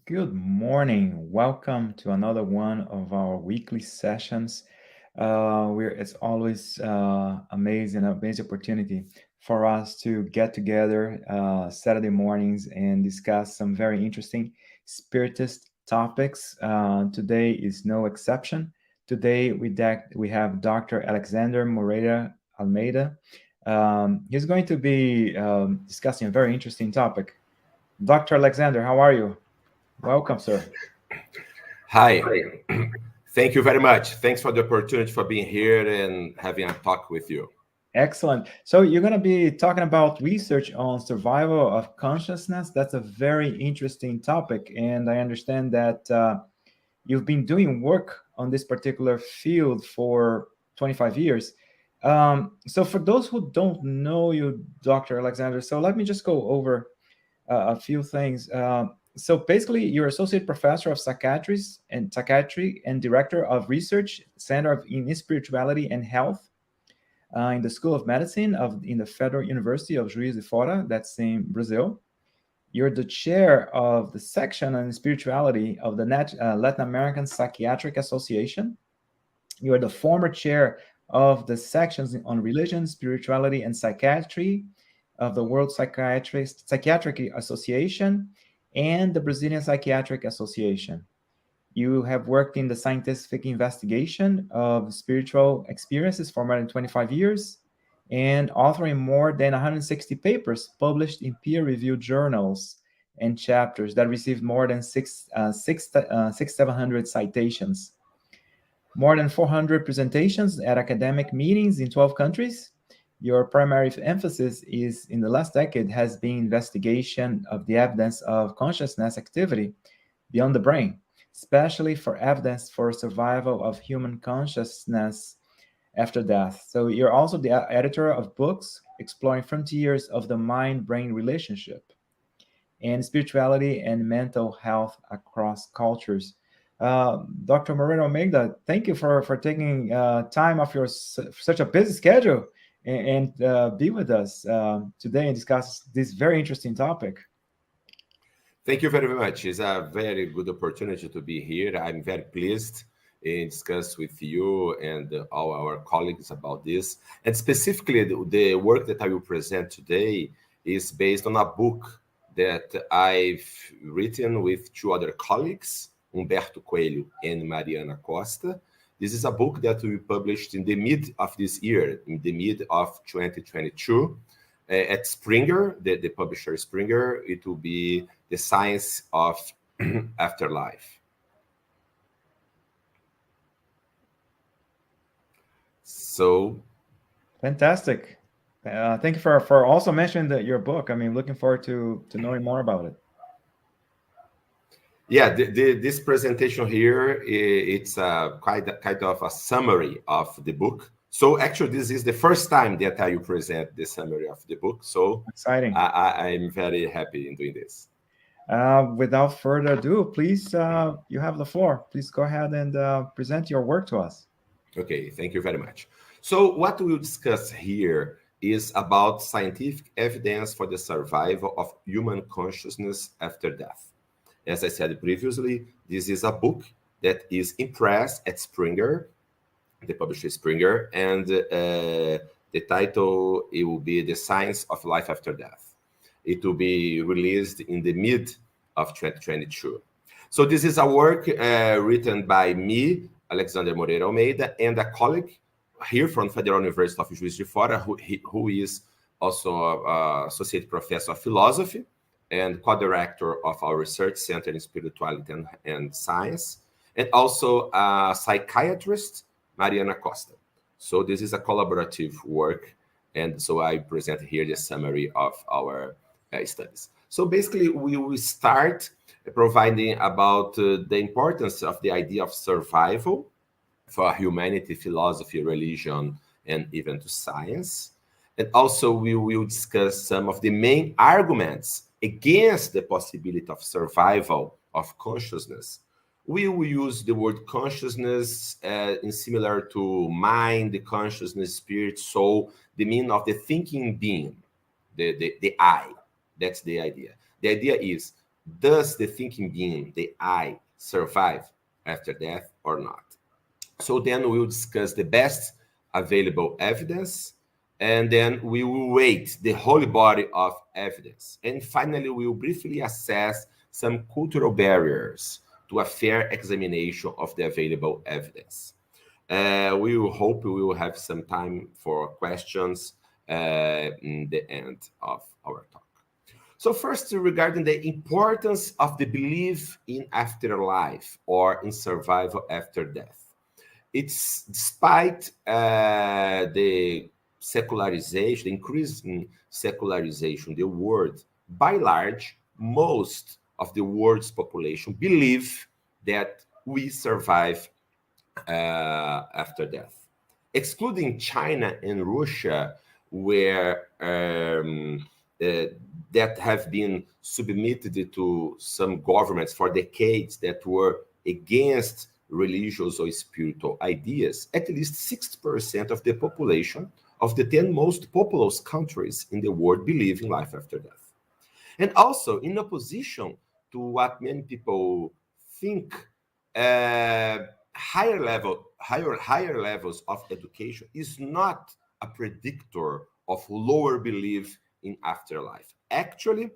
Good morning. Welcome to another one of our weekly sessions. It's always amazing opportunity for us to get together Saturday mornings and discuss some very interesting spiritist topics. Today is no exception. Today we have Dr. Alexander Moreira-Almeida. He's going to be discussing a very interesting topic. Dr. Alexander, how are you? Welcome, sir. Hi. Thank you very much. Thanks for the opportunity for being here and having a talk with you. Excellent. So you're going to be talking about research on survival of consciousness. That's a very interesting topic, and I understand that you've been doing work on this particular field for 25 years. So for those who don't know you, Dr. Alexander, so let me just go over a few things. So basically, you're associate professor of psychiatry and director of research center in spirituality and health in the School of Medicine in the Federal University of Juiz de Fora, that's in Brazil. You're the chair of the section on spirituality of the Latin American Psychiatric Association. You are the former chair of the sections on religion, spirituality, and psychiatry of the World Psychiatric Association and the Brazilian Psychiatric Association. You have worked in the scientific investigation of spiritual experiences for more than 25 years and authoring more than 160 papers published in peer-reviewed journals and chapters that received more than 700 citations. More than 400 presentations at academic meetings in 12 countries. Your primary emphasis is in the last decade has been investigation of the evidence of consciousness activity beyond the brain, especially for evidence for survival of human consciousness after death. So you're also the editor of books exploring frontiers of the mind-brain relationship and spirituality and mental health across cultures. Dr. Moreira-Almeida, thank you for taking time off your such a busy schedule and be with us today and discuss this very interesting topic. Thank you very much. It's a very good opportunity to be here. I'm very pleased in discuss with you and all our colleagues about this. And specifically, the work that I will present today is based on a book that I've written with two other colleagues, Humberto Coelho and Mariana Costa. This is a book that we published in the mid of this year, in the mid of 2022, at Springer, the publisher Springer. It will be The Science of Afterlife. So, fantastic. Thank you for also mentioning your book. I mean, looking forward to knowing more about it. Yeah, this presentation here, it's kind of a summary of the book. So actually, this is the first time that I will present the summary of the book. So exciting. I'm very happy in doing this. Without further ado, please, you have the floor. Please go ahead and present your work to us. Okay, thank you very much. So what we'll discuss here is about scientific evidence for the survival of human consciousness after death. As I said previously, this is a book that is impressed at Springer, the publisher Springer, and the title, it will be The Science of Life After Death. It will be released in the mid of 2022. So this is a work written by me, Alexander Moreira-Almeida, and a colleague here from Federal University of Juiz de Fora, who is also associate professor of philosophy and co-director of our research center in spirituality and science, and also a psychiatrist, Mariana Costa. So this is a collaborative work, and so I present here the summary of our studies. So basically, we will start providing about the importance of the idea of survival for humanity, philosophy, religion, and even to science. And also we will discuss some of the main arguments against the possibility of survival of consciousness. We will use the word consciousness in similar to mind, the consciousness, spirit, soul, the meaning of the thinking being, the I. That's the idea. The idea is does the thinking being, the I, survive after death or not? So then we will discuss the best available evidence, and then we will weight the whole body of evidence. And finally, we will briefly assess some cultural barriers to a fair examination of the available evidence. We will hope we will have some time for questions in the end of our talk. So first, regarding the importance of the belief in afterlife or in survival after death. It's despite the secularization, the increase in secularization, the world, by large, most of the world's population believe that we survive after death. Excluding China and Russia, where that have been submitted to some governments for decades that were against religious or spiritual ideas, at least 60% of the population of the 10 most populous countries in the world believe in life after death. And also, in opposition to what many people think, higher levels of education is not a predictor of lower belief in afterlife. Actually,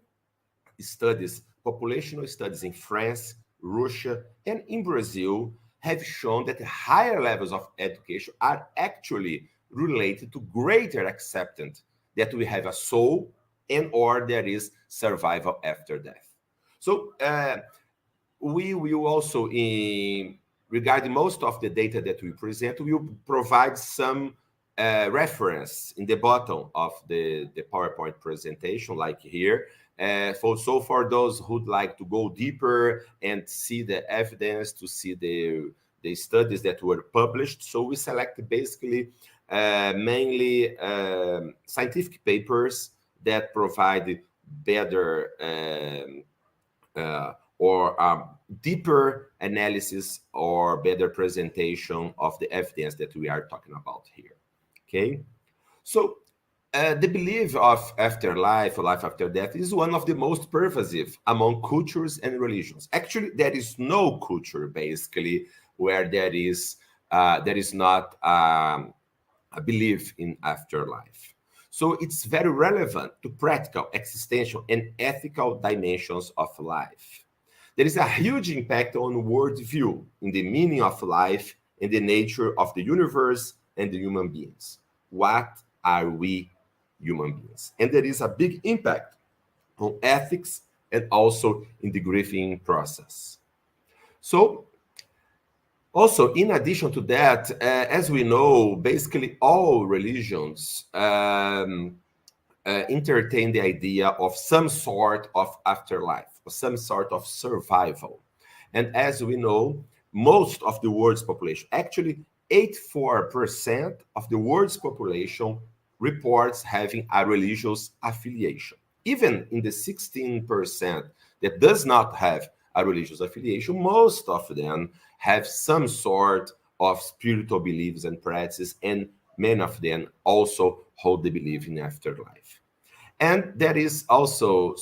populational studies in France, Russia, and in Brazil have shown that higher levels of education are actually related to greater acceptance that we have a soul and or there is survival after death. So we will also, regarding most of the data that we present, we will provide some reference in the bottom of the PowerPoint presentation, like here. So for those who'd like to go deeper and see the evidence, to see the studies that were published, so we selected basically mainly scientific papers that provide better or deeper analysis or better presentation of the evidence that we are talking about here. Okay, so the belief of afterlife or life after death is one of the most pervasive among cultures and religions. Actually, there is no culture basically where there is not a belief in afterlife. So it's very relevant to practical, existential, and ethical dimensions of life. There is a huge impact on worldview in the meaning of life and the nature of the universe and the human beings. What are we human beings? And there is a big impact on ethics and also in the grieving process. So also, in addition to that, as we know, basically all religions entertain the idea of some sort of afterlife, or some sort of survival. And as we know, most of the world's population, actually 84% of the world's population reports having a religious affiliation. Even in the 16% that does not have a religious affiliation, most of them have some sort of spiritual beliefs and practices, and many of them also hold the belief in afterlife. And there is also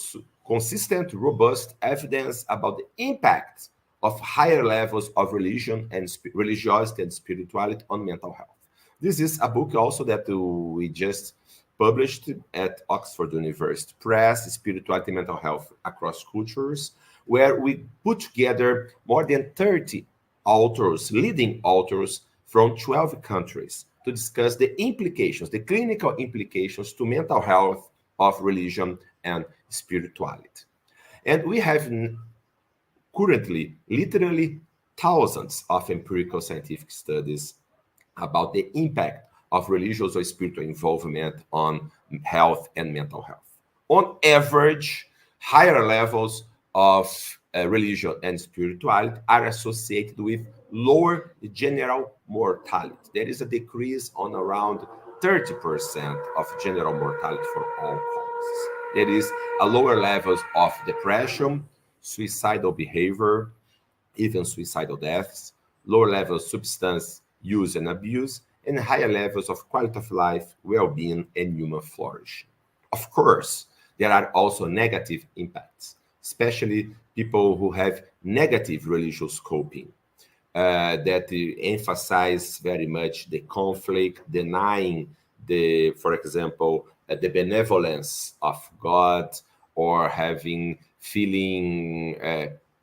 consistent, robust evidence about the impact of higher levels of religion and religiosity and spirituality on mental health. This is a book also that we just published at Oxford University Press, Spirituality and Mental Health Across Cultures, where we put together more than 30 authors, leading authors from 12 countries to discuss the implications, the clinical implications to mental health of religion and spirituality. And we have currently literally thousands of empirical scientific studies about the impact of religious or spiritual involvement on health and mental health. On average, higher levels of religion and spirituality are associated with lower general mortality. There is a decrease on around 30% of general mortality for all causes. There is a lower levels of depression, suicidal behavior, even suicidal deaths, lower levels of substance use and abuse, and higher levels of quality of life, well-being, and human flourishing. Of course, there are also negative impacts, especially people who have negative religious coping, that emphasize very much the conflict, denying for example, the benevolence of God, or feeling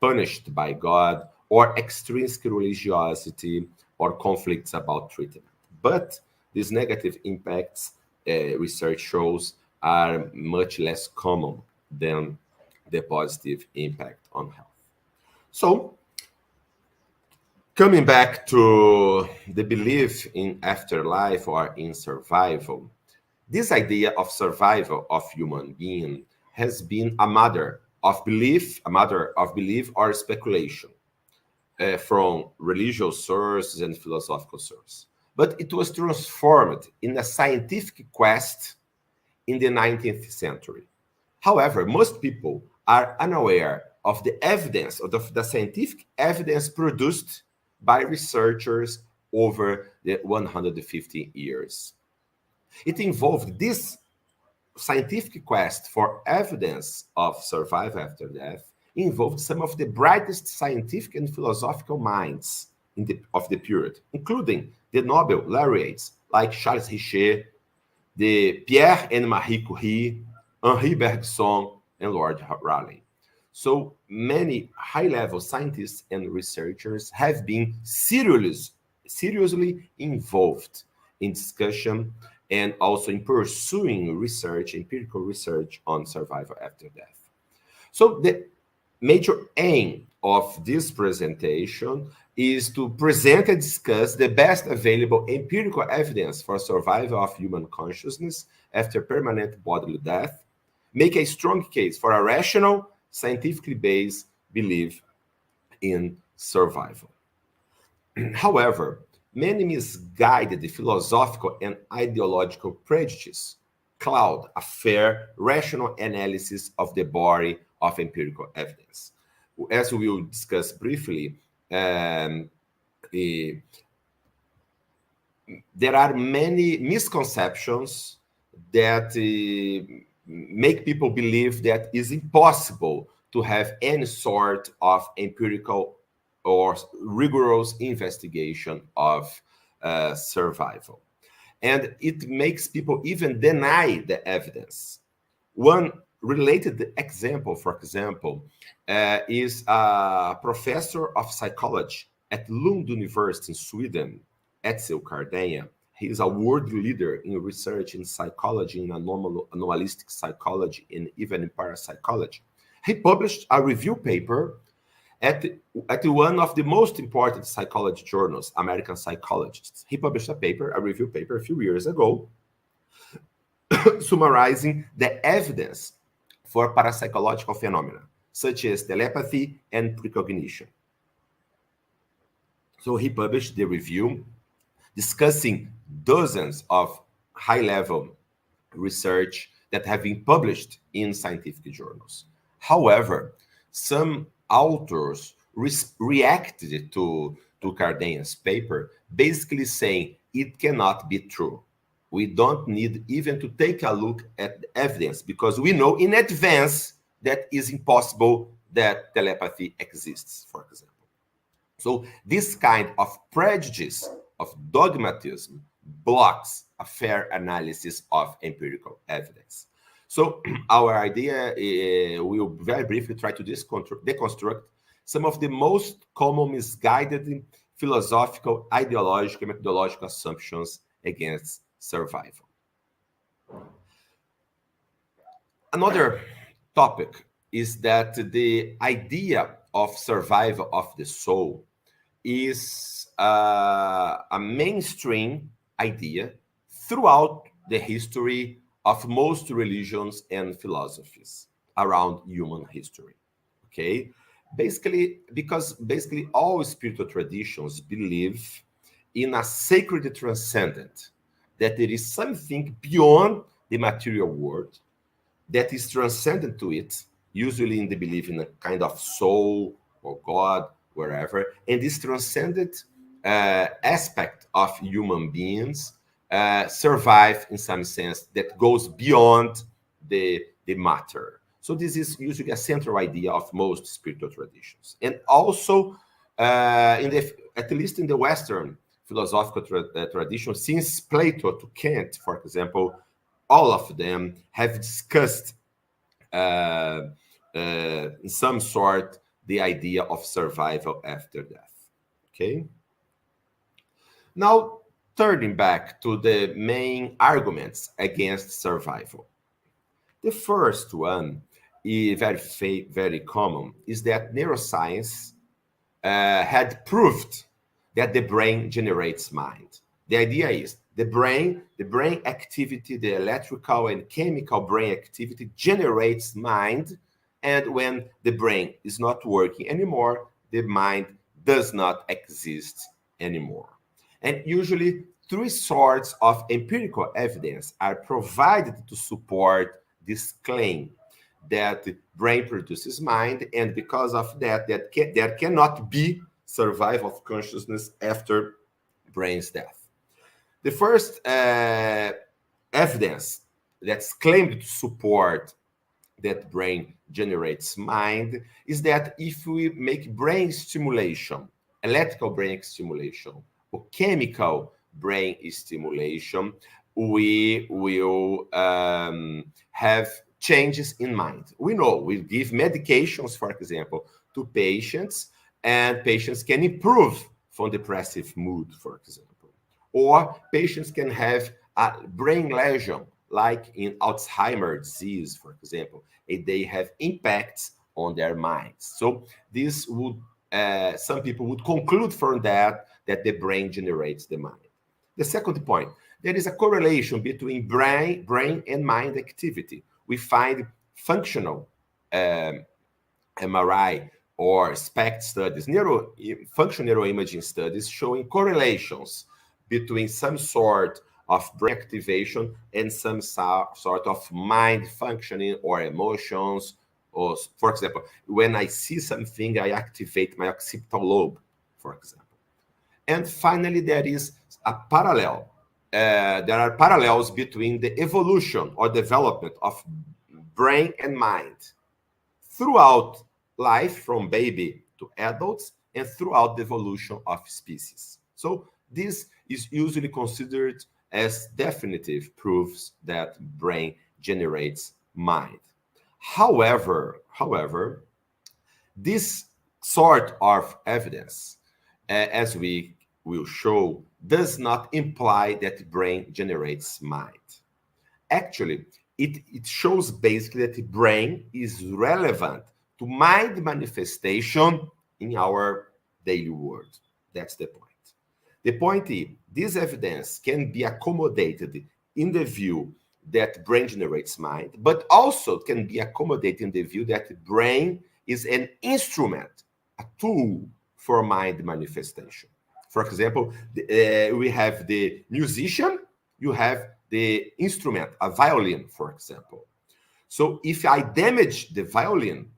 punished by God, or extrinsic religiosity, or conflicts about treatment. But these negative impacts, research shows, are much less common than the positive impact on health. So, coming back to the belief in afterlife or in survival, this idea of survival of human being has been a matter of belief or speculation from religious sources and philosophical sources. But it was transformed in a scientific quest in the 19th century. However, most people are unaware of the evidence, of the scientific evidence produced by researchers over the 150 years. It involved this scientific quest for evidence of survival after death, involved some of the brightest scientific and philosophical minds of the period, including the Nobel laureates like Charles Richer, the Pierre and Marie Curie, Henri Bergson, and Lord Rayleigh. So many high-level scientists and researchers have been seriously involved in discussion and also in pursuing research, empirical research on survival after death. So the major aim of this presentation is to present and discuss the best available empirical evidence for survival of human consciousness after permanent bodily death, make a strong case for a rational, scientifically based belief in survival. However, many misguided philosophical and ideological prejudices cloud a fair, rational analysis of the body of empirical evidence. As we will discuss briefly, there are many misconceptions that make people believe that it's impossible to have any sort of empirical or rigorous investigation of survival. And it makes people even deny the evidence. One related example, for example, is a professor of psychology at Lund University in Sweden, Edsel Cardenha. He is a world leader in research in psychology, in anomalistic psychology, and even in parapsychology. He published a review paper at one of the most important psychology journals, American Psychologists. He published a review paper a few years ago, summarizing the evidence for parapsychological phenomena, such as telepathy and precognition. So he published the review discussing dozens of high-level research that have been published in scientific journals. However, some authors reacted to Cardenha's paper, basically saying it cannot be true. We don't need even to take a look at the evidence because we know in advance that it's impossible that telepathy exists, for example. So this kind of prejudice, of dogmatism, blocks a fair analysis of empirical evidence. So our idea, we will very briefly try to deconstruct some of the most common misguided philosophical, ideological, and methodological assumptions against survival. Another topic is that the idea of survival of the soul is a mainstream idea throughout the history of most religions and philosophies around human history. Okay, because all spiritual traditions believe in a sacred transcendent, that there is something beyond the material world that is transcendent to it, usually in the belief in a kind of soul or God, wherever, and this transcendent aspect of human beings survive in some sense that goes beyond the matter. So this is usually a central idea of most spiritual traditions. And also, at least in the Western philosophical tradition, since Plato to Kant, for example, all of them have discussed in some sort the idea of survival after death. Okay. Now, turning back to the main arguments against survival. The first one, very common, is that neuroscience had proved that the brain generates mind. The idea is the brain activity, the electrical and chemical brain activity generates mind, and when the brain is not working anymore, the mind does not exist anymore. And usually, three sorts of empirical evidence are provided to support this claim that the brain produces mind, and because of that, there cannot be survival of consciousness after brain's death. The first evidence that's claimed to support that brain generates mind is that if we make brain stimulation, electrical brain stimulation, or chemical brain stimulation, we will have changes in mind. We know we give medications, for example, to patients, and patients can improve from depressive mood, for example. Or patients can have a brain lesion, like in Alzheimer's disease, for example, and they have impacts on their minds. So this would, some people would conclude from that the brain generates the mind. The second point, there is a correlation between brain and mind activity. We find functional MRI or SPECT studies, functional neuroimaging studies showing correlations between some sort of brain activation and some sort of mind functioning or emotions. Or, for example, when I see something, I activate my occipital lobe, for example. And finally, there is a parallel. There are parallels between the evolution or development of brain and mind throughout life, from baby to adults, and throughout the evolution of species. So this is usually considered as definitive proofs that brain generates mind. However, this sort of evidence, as we will show, does not imply that brain generates mind. Actually, it shows basically that the brain is relevant to mind manifestation in our daily world. That's the point. The point is, this evidence can be accommodated in the view that brain generates mind, but also can be accommodated in the view that the brain is an instrument, a tool for mind manifestation. For example, we have the musician, you have the instrument, a violin, for example. So if I damage the violin,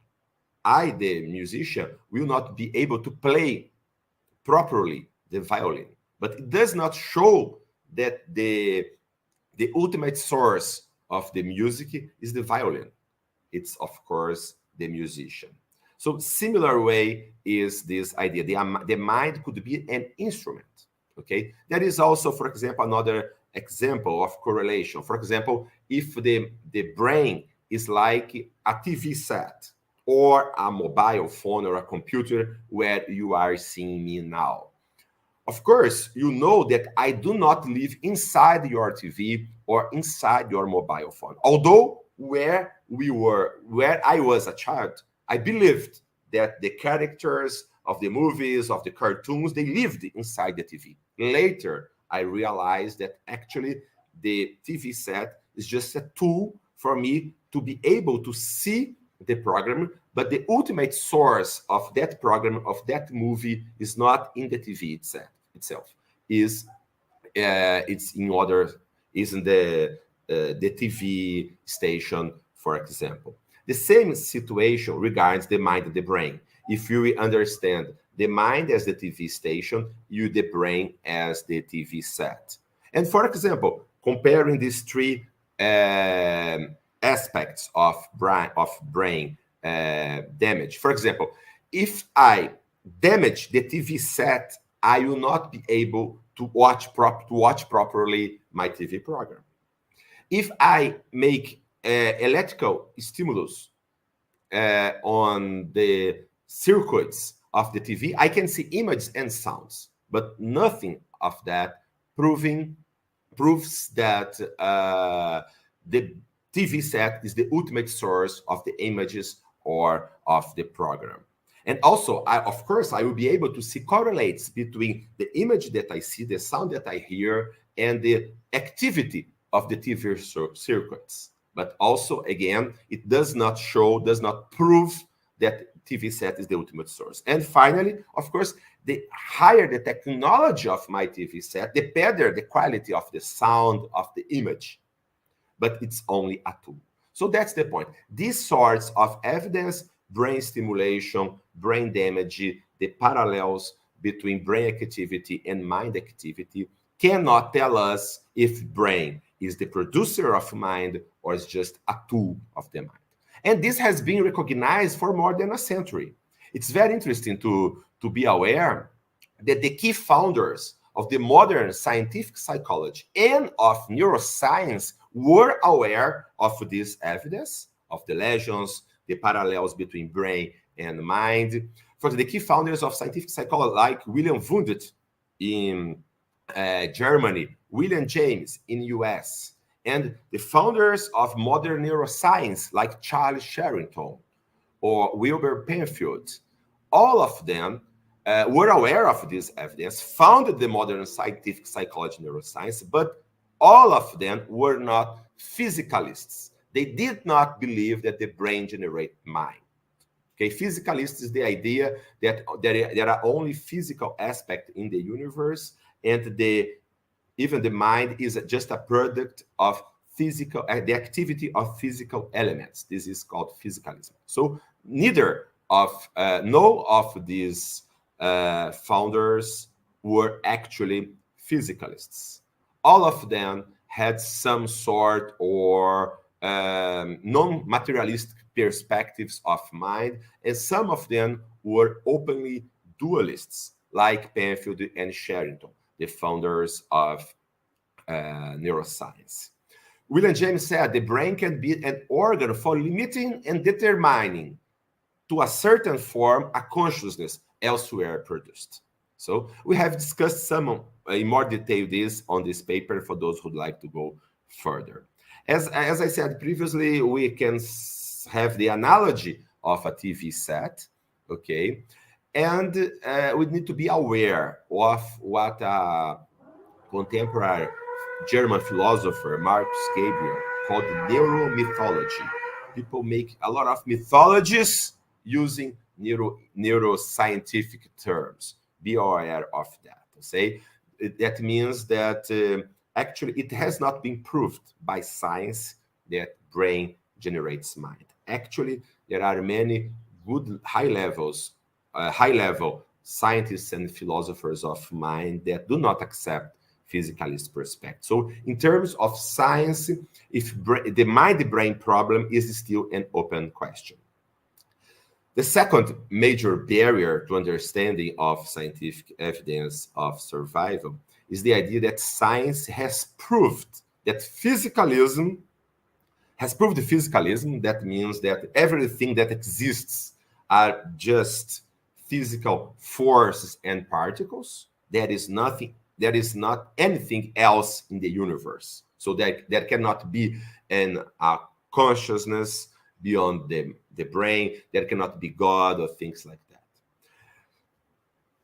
I, the musician, will not be able to play properly the violin. But it does not show that the ultimate source of the music is the violin. It's, of course, the musician. So similar way is this idea. The mind could be an instrument, okay? There is also, for example, another example of correlation. For example, if the brain is like a TV set or a mobile phone or a computer where you are seeing me now. Of course, you know that I do not live inside your TV or inside your mobile phone. Although where I was a child, I believed that the characters of the movies, of the cartoons, they lived inside the TV. Later, I realized that actually the TV set is just a tool for me to be able to see the program, but the ultimate source of that program, of that movie, is not in the TV itself. It's in the TV station, for example. The same situation regards the mind and the brain. If you understand the mind as the TV station, the brain as the TV set. And for example, comparing these three aspects of brain damage. For example, if I damage the TV set, I will not be able to watch properly my TV program. If I make electrical stimulus on the circuits of the TV, I can see images and sounds, but nothing of that proves that the TV set is the ultimate source of the images or of the program. And also, of course, I will be able to see correlates between the image that I see, the sound that I hear, and the activity of the TV circuits. But also, again, it does not prove that TV set is the ultimate source. And finally, of course, the higher the technology of my TV set, the better the quality of the sound of the image. But it's only a tool. So that's the point. These sorts of evidence, brain stimulation, brain damage, the parallels between brain activity and mind activity cannot tell us if brain is the producer of mind or is just a tool of the mind. And this has been recognized for more than a century. It's very interesting to be aware that the key founders of the modern scientific psychology and of neuroscience were aware of this evidence, of the lesions, the parallels between brain and mind. For the key founders of scientific psychology, like William Wundt in Germany, William James in US, and the founders of modern neuroscience, like Charles Sherrington or Wilbur Penfield, all of them were aware of this evidence, founded the modern scientific psychology neuroscience, but all of them were not physicalists. They did not believe that the brain generates mind. Okay, physicalist is the idea that there are only physical aspects in the universe, and even the mind is just a product of physical, the activity of physical elements. This is called physicalism. So neither of these founders were actually physicalists. All of them had some sort or non-materialistic perspectives of mind, and some of them were openly dualists, like Penfield and Sherrington, the founders of neuroscience. William James said the brain can be an organ for limiting and determining to a certain form a consciousness elsewhere produced. So we have discussed some in more detail this on this paper for those who'd like to go further. As I said previously, we can have the analogy of a TV set, okay? And we need to be aware of what a contemporary German philosopher, Marcus Gabriel, called neuromythology. People make a lot of mythologies using neuroscientific terms. Be aware of that. Okay? That means that actually it has not been proved by science that brain generates mind. Actually, there are many good high-level scientists and philosophers of mind that do not accept physicalist perspective. So in terms of science, if the mind-brain problem is still an open question. The second major barrier to understanding of scientific evidence of survival is the idea that science has proved that physicalism. That means that everything that exists are just physical forces and particles. There is not anything else in the universe. So there cannot be a consciousness beyond the brain. There cannot be God or things like that.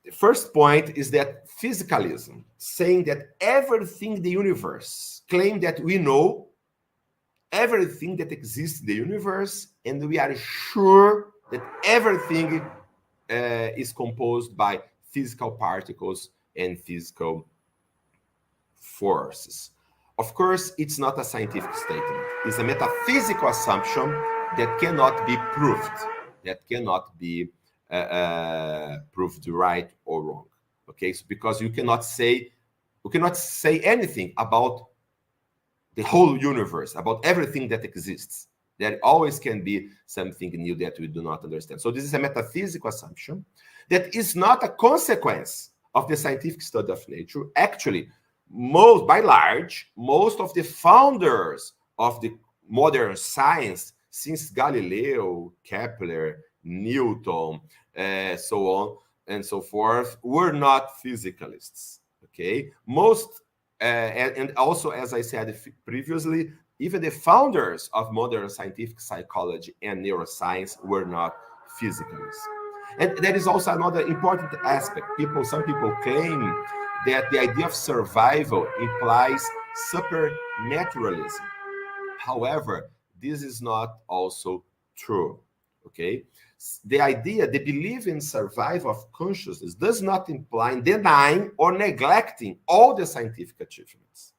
The first point is that physicalism, saying that everything in the universe, claim that we know everything that exists in the universe, and we are sure that everything is composed by physical particles and physical forces. Of course, it's not a scientific statement. It's a metaphysical assumption that cannot be proved, that cannot be proved right or wrong. Okay, so because you cannot say anything about the whole universe, about everything that exists. There always can be something new that we do not understand. So this is a metaphysical assumption that is not a consequence of the scientific study of nature. Actually, by large, most of the founders of the modern science, since Galileo, Kepler, Newton, so on and so forth, were not physicalists. Okay, and also, as I said previously, even the founders of modern scientific psychology and neuroscience were not physicalists. And there is also another important aspect. Some people claim that the idea of survival implies supernaturalism. However, this is not also true. Okay, the belief in survival of consciousness does not imply denying or neglecting all the scientific achievements.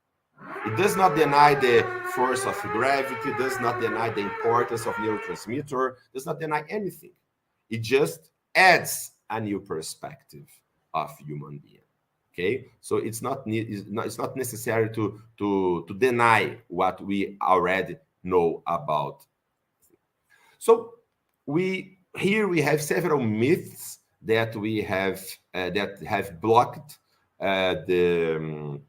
It does not deny the force of gravity, does not deny the importance of neurotransmitter, does not deny anything. It just adds a new perspective of human being. Okay, so it's not necessary to deny what we already know about. So here we have several myths that we have that have blocked the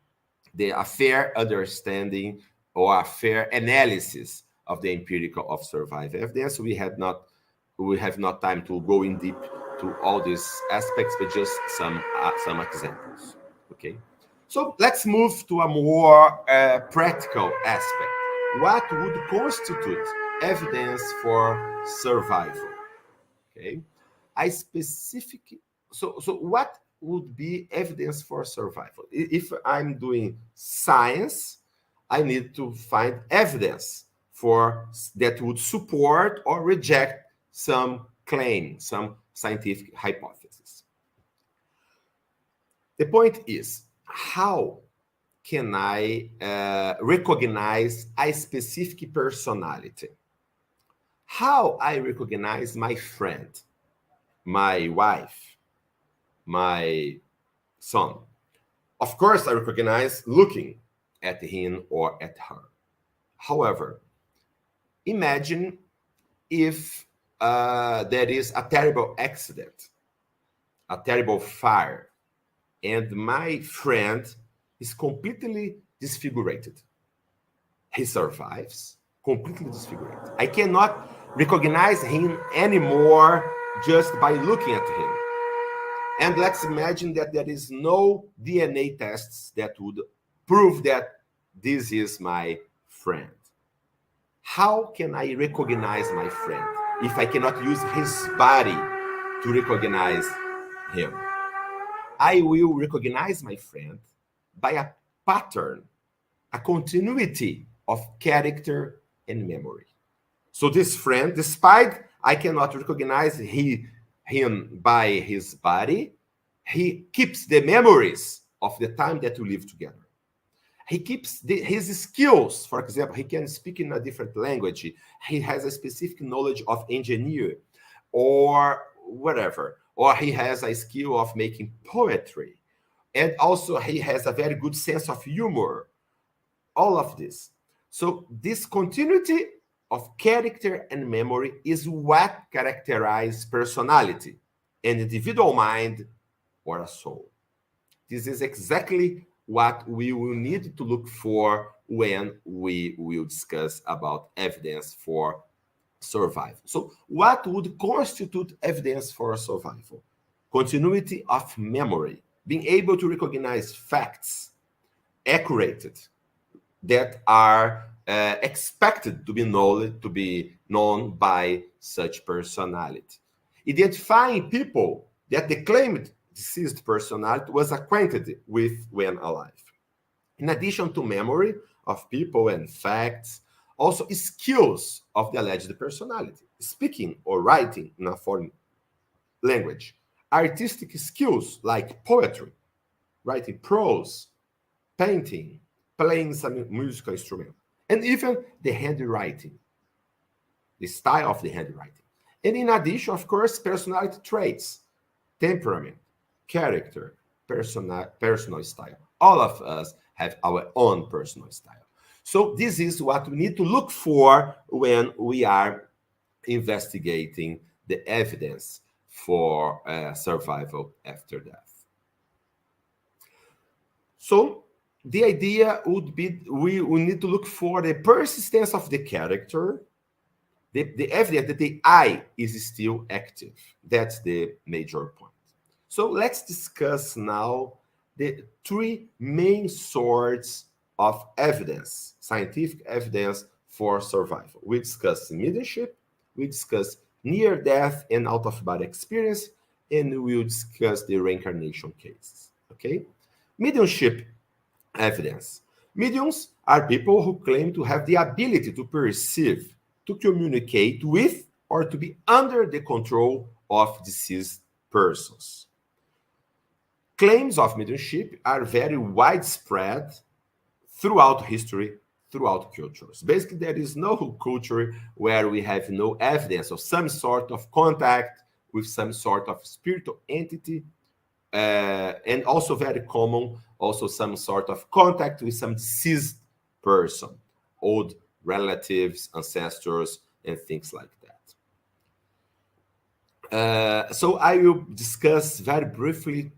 a fair understanding or a fair analysis of the empirical of survival evidence. We have not time to go in deep to all these aspects, but just some examples. Okay, so let's move to a more practical aspect. What would constitute evidence for survival? Okay, so what would be evidence for survival? If I'm doing science, I need to find evidence that would support or reject some claim, some scientific hypothesis. The point is, how can I recognize a specific personality? How I recognize my friend, my wife, my son? Of course, I recognize looking at him or at her. However, imagine if there is a terrible accident, a terrible fire, and my friend is completely disfigured. He survives, completely disfigured. I cannot recognize him anymore just by looking at him. And let's imagine that there is no DNA tests that would prove that this is my friend. How can I recognize my friend if I cannot use his body to recognize him? I will recognize my friend by a pattern, a continuity of character and memory. So this friend, despite I cannot recognize him by his body, he keeps the memories of the time that we live together. He keeps his skills. For example, he can speak in a different language. He has a specific knowledge of engineering or whatever. Or he has a skill of making poetry. And also he has a very good sense of humor. All of this. So this continuity of character and memory is what characterizes personality, an individual mind or a soul. This is exactly what we will need to look for when we will discuss about evidence for survival. So what would constitute evidence for survival? Continuity of memory, being able to recognize facts, accurate, that are expected to be known by such personality. Identifying people that the claimed deceased personality was acquainted with when alive. In addition to memory of people and facts, also skills of the alleged personality, speaking or writing in a foreign language, artistic skills like poetry, writing prose, painting, playing some musical instrument, and even the handwriting, the style of the handwriting. And in addition, of course, personality traits, temperament, character, personal style. All of us have our own personal style. So this is what we need to look for when we are investigating the evidence for survival after death. So the idea would be we need to look for the persistence of the character, the evidence that the I is still active. That's the major point. So let's discuss now the three main sorts of evidence, scientific evidence for survival. We discussed mediumship, we discussed near-death and out-of-body experience, and we'll discuss the reincarnation cases, okay? Mediumship evidence. Mediums are people who claim to have the ability to perceive, to communicate with, or to be under the control of deceased persons. Claims of mediumship are very widespread throughout history, throughout cultures. Basically, there is no culture where we have no evidence of some sort of contact with some sort of spiritual entity, and also very common, also some sort of contact with some deceased person, old relatives, ancestors, and things like that. So I will discuss very briefly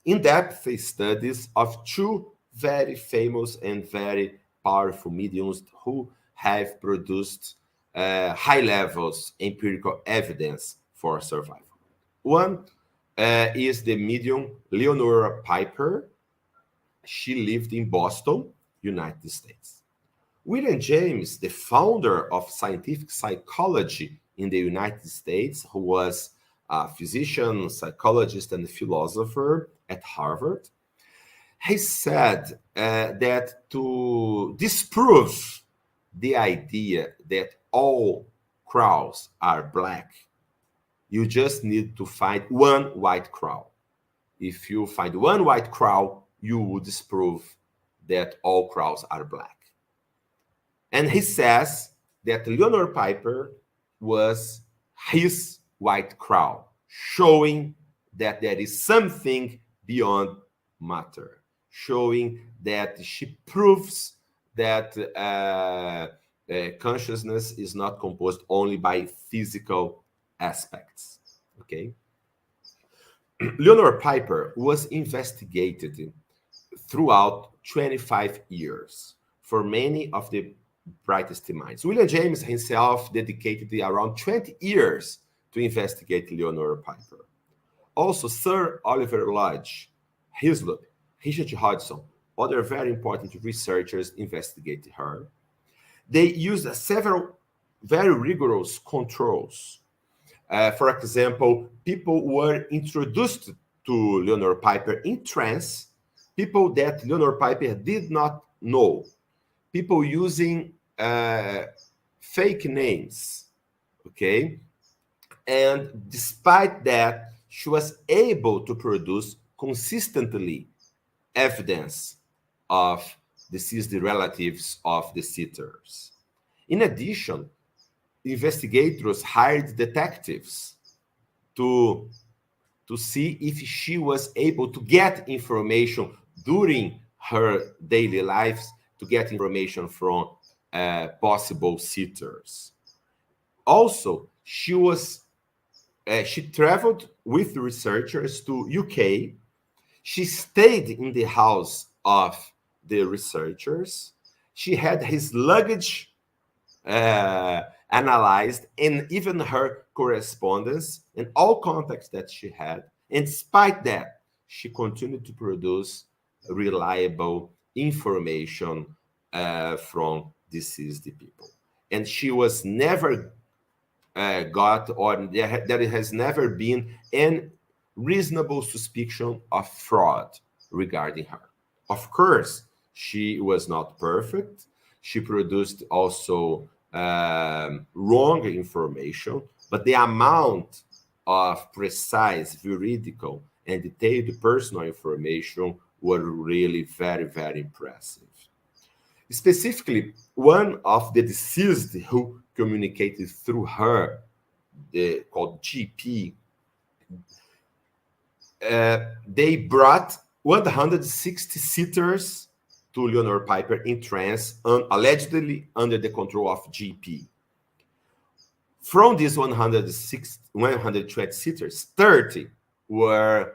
in-depth studies of two very famous and very powerful mediums who have produced high levels empirical evidence for survival. One is the medium Leonora Piper. She lived in Boston, United States. William James, the founder of scientific psychology in the United States, who was a physician, psychologist, and philosopher at Harvard, he said that to disprove the idea that all crows are black, you just need to find one white crow. If you find one white crow, you would disprove that all crows are black. And he says that Leonora Piper was his white crow, showing that there is something beyond matter, showing that she proves that consciousness is not composed only by physical aspects. Okay. Leonora Piper was investigated throughout 25 years for many of the brightest minds. William James himself dedicated around 20 years to investigate Leonora Piper. Also, Sir Oliver Lodge, Hislop, Richard Hodgson, other very important researchers investigated her. They used several very rigorous controls. For example, people were introduced to Leonora Piper in trance, people that Leonora Piper did not know, people using fake names, okay? And despite that, she was able to produce consistently evidence of deceased relatives of the sitters. In addition, investigators hired detectives to see if she was able to get information during her daily lives, to get information from possible sitters. Also, she traveled with researchers to UK. She stayed in the house of the researchers. She had his luggage analyzed, and even her correspondence and all contacts that she had. And despite that, she continued to produce reliable information from deceased people. And she was never there has never been any reasonable suspicion of fraud regarding her. Of course, she was not perfect. She produced also wrong information, but the amount of precise, veridical, and detailed personal information were really very, very impressive. Specifically, one of the deceased who communicated through her, called GP, they brought 160 sitters to Leonor Piper in trance, allegedly under the control of GP. From these 120 sitters, 30 were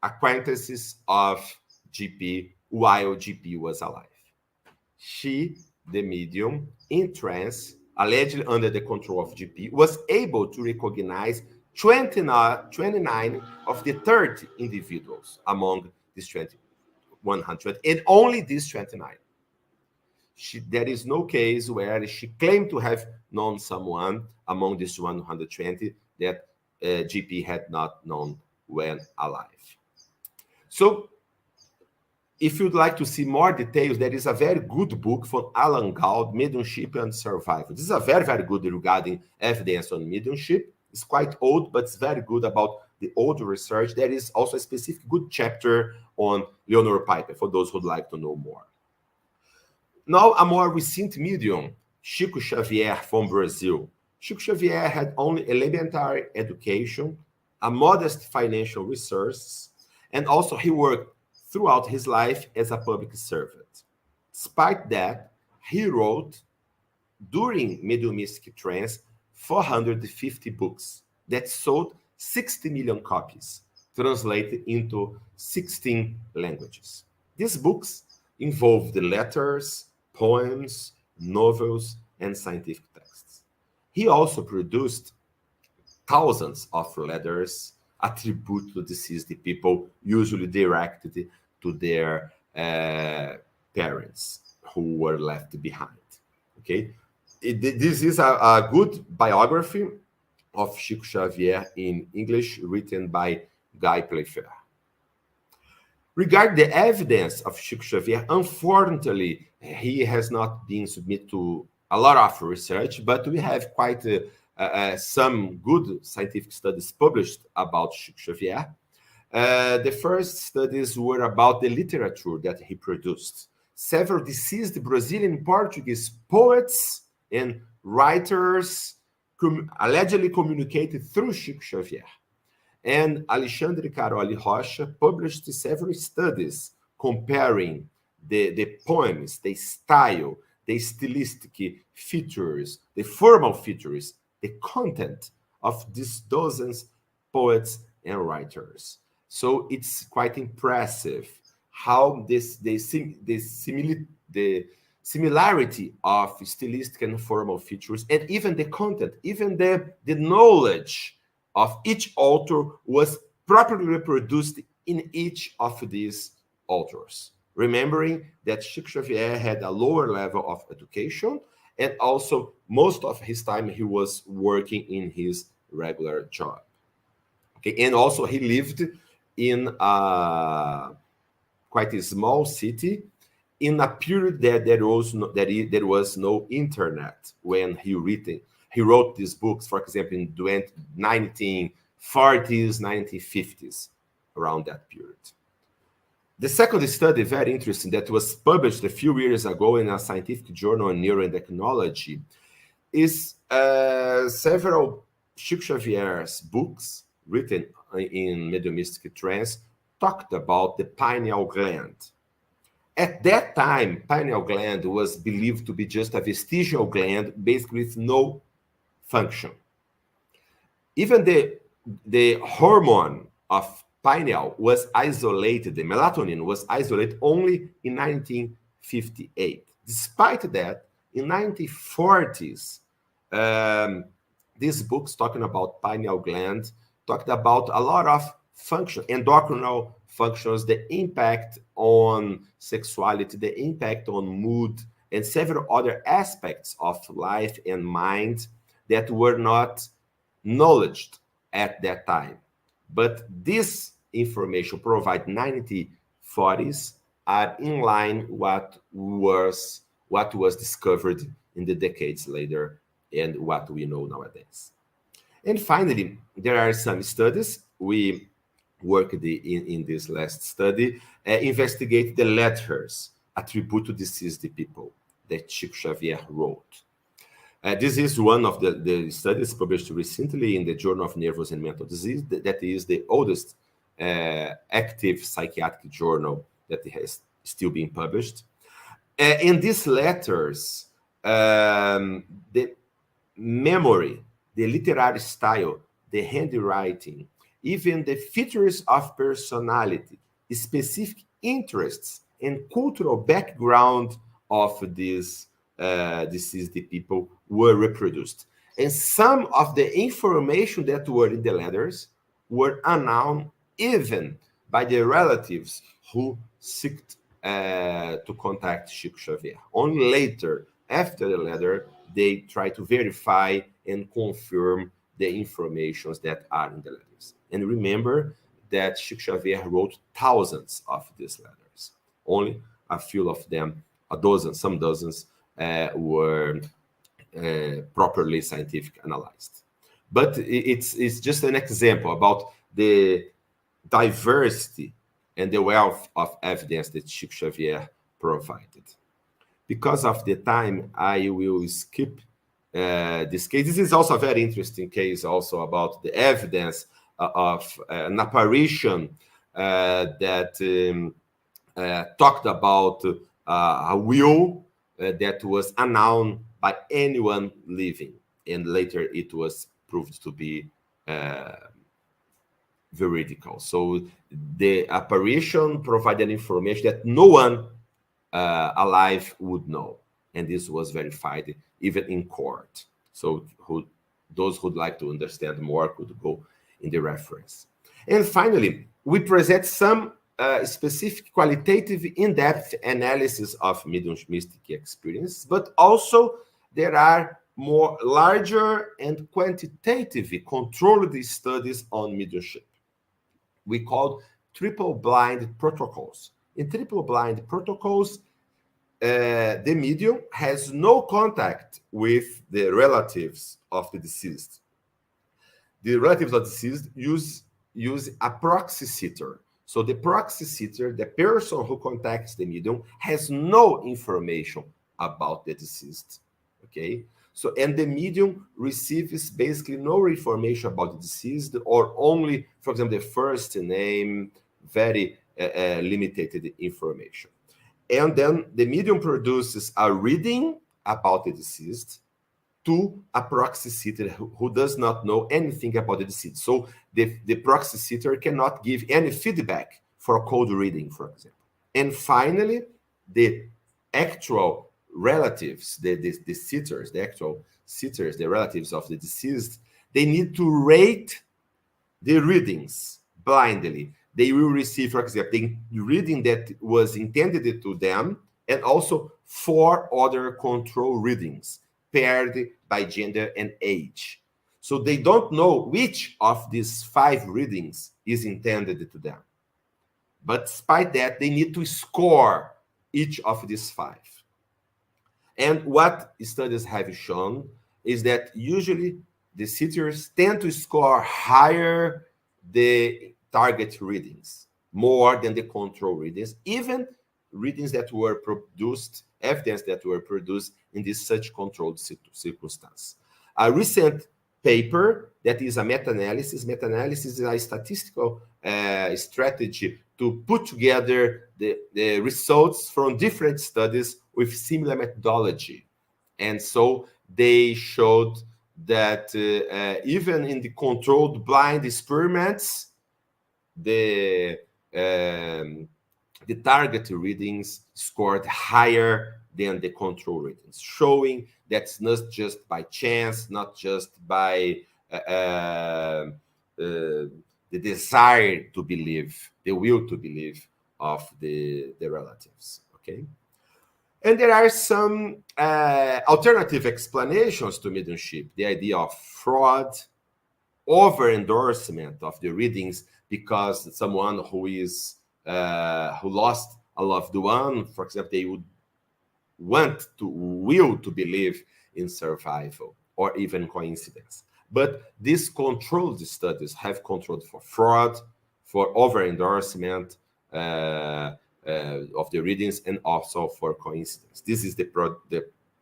acquaintances of GP while GP was alive. She, the medium, in trance, allegedly under the control of GP, was able to recognize 29 of the 30 individuals among these 100, and only these 29. There is no case where she claimed to have known someone among these 120 that GP had not known when alive. So, if you'd like to see more details, there is a very good book from Alan Gould, Mediumship and Survival. This is a very, very good regarding evidence on mediumship. It's quite old, but it's very good about the old research. There is also a specific good chapter on Leonor Piper, for those who'd like to know more. Now, a more recent medium, Chico Xavier from Brazil. Chico Xavier had only elementary education, a modest financial resources, and also he worked throughout his life as a public servant. Despite that, he wrote, during mediumistic trance, 450 books that sold 60 million copies, translated into 16 languages. These books involved letters, poems, novels, and scientific texts. He also produced thousands of letters attributed to deceased people, usually directed to their parents who were left behind. Okay, this is a good biography of Chico Xavier in English, written by Guy Playfair. Regarding the evidence of Chico Xavier, unfortunately, he has not been submitted to a lot of research, but we have quite some good scientific studies published about Chico Xavier. The first studies were about the literature that he produced. Several deceased Brazilian Portuguese poets and writers allegedly communicated through Chico Xavier. And Alexandre Caroli Rocha published several studies comparing the poems, the style, the stylistic features, the formal features, the content of these dozens poets and writers. So it's quite impressive how the similarity of stylistic and formal features, and even the content, even the knowledge of each author was properly reproduced in each of these authors. Remembering that Chico Xavier had a lower level of education, and also most of his time he was working in his regular job. Okay, and also he lived in quite a small city in a period that there was no internet when he wrote these books, for example, in the 1940s, 1950s, around that period. The second study, very interesting, that was published a few years ago in a scientific journal on neuroendocrinology, is several Chico Xavier's books written in mediumistic trance talked about the pineal gland. At that time, pineal gland was believed to be just a vestigial gland, basically with no function. Even the hormone of pineal was isolated, the melatonin was isolated only in 1958. Despite that, in 1940s, these books talking about pineal gland talked about a lot of endocrinal functions, the impact on sexuality, the impact on mood, and several other aspects of life and mind that were not acknowledged at that time. But this information provided 1940s are in line what was discovered in the decades later and what we know nowadays. And finally, there are some studies. We worked in this last study, investigate the letters attributed to deceased people that Chico Xavier wrote. This is one of the studies published recently in the Journal of Nervous and Mental Disease. That is the oldest active psychiatric journal that has still being published. In these letters, the memory, the literary style, the handwriting, even the features of personality, specific interests, and cultural background of these deceased people were reproduced. And some of the information that were in the letters were unknown even by the relatives who sought to contact Chico Xavier. Only later, after the letter, they try to verify and confirm the informations that are in the letters. And remember that Chico Xavier wrote thousands of these letters. Only a few of them, some dozens, were properly scientific analyzed. But it's just an example about the diversity and the wealth of evidence that Chico Xavier provided. Because of the time, I will skip this case. This is also a very interesting case also about the evidence of an apparition that talked about a will that was unknown by anyone living. And later it was proved to be veridical. So the apparition provided information that no one alive would know. And this was verified even in court. So those who'd like to understand more could go in the reference. And finally, we present some specific qualitative in-depth analysis of mediumistic experience, but also there are more larger and quantitative controlled studies on mediumship. We call triple-blind protocols. In triple-blind protocols, the medium has no contact with the relatives of the deceased. The relatives of the deceased use a proxy sitter. So the proxy sitter, the person who contacts the medium, has no information about the deceased. Okay? So, and the medium receives basically no information about the deceased, or only, for example, the first name, very limited information. And then the medium produces a reading about the deceased to a proxy sitter who does not know anything about the deceased. So the proxy sitter cannot give any feedback for a cold reading, for example. And finally, the actual relatives, the sitters, the actual sitters, the relatives of the deceased, they need to rate the readings blindly. They will receive, for example, the reading that was intended to them, and also 4 other control readings paired by gender and age. So they don't know which of these 5 readings is intended to them. But despite that, they need to score each of these 5. And what studies have shown is that usually the sitters tend to score higher the target readings, more than the control readings, even readings that were produced, evidence that were produced in this such controlled circumstance. A recent paper that is a meta-analysis. Meta-analysis is a statistical strategy to put together the results from different studies with similar methodology. And so they showed that even in the controlled blind experiments, the target readings scored higher than the control readings, showing that's not just by chance, not just by the desire to believe, the will to believe of the relatives. Okay, and there are some alternative explanations to mediumship. The idea of fraud, over-endorsement of the readings because someone who lost a loved one, for example, they would will to believe in survival, or even coincidence. But these controlled studies have controlled for fraud, for over-endorsement of the readings, and also for coincidence. This is the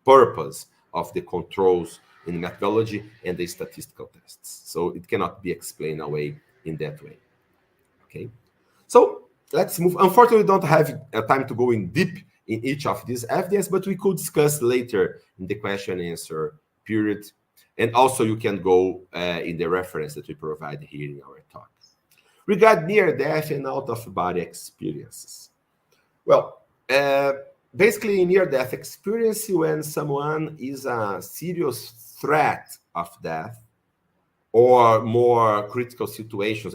purpose of the controls in methodology and the statistical tests. So it cannot be explained away in that way. Okay, so let's move. Unfortunately, we don't have time to go in deep in each of these evidence, but we could discuss later in the question and answer period. And also you can go in the reference that we provide here in our talk. Regarding near-death and out-of-body experiences. Well, basically near-death experience when someone is a serious threat of death or more critical situations,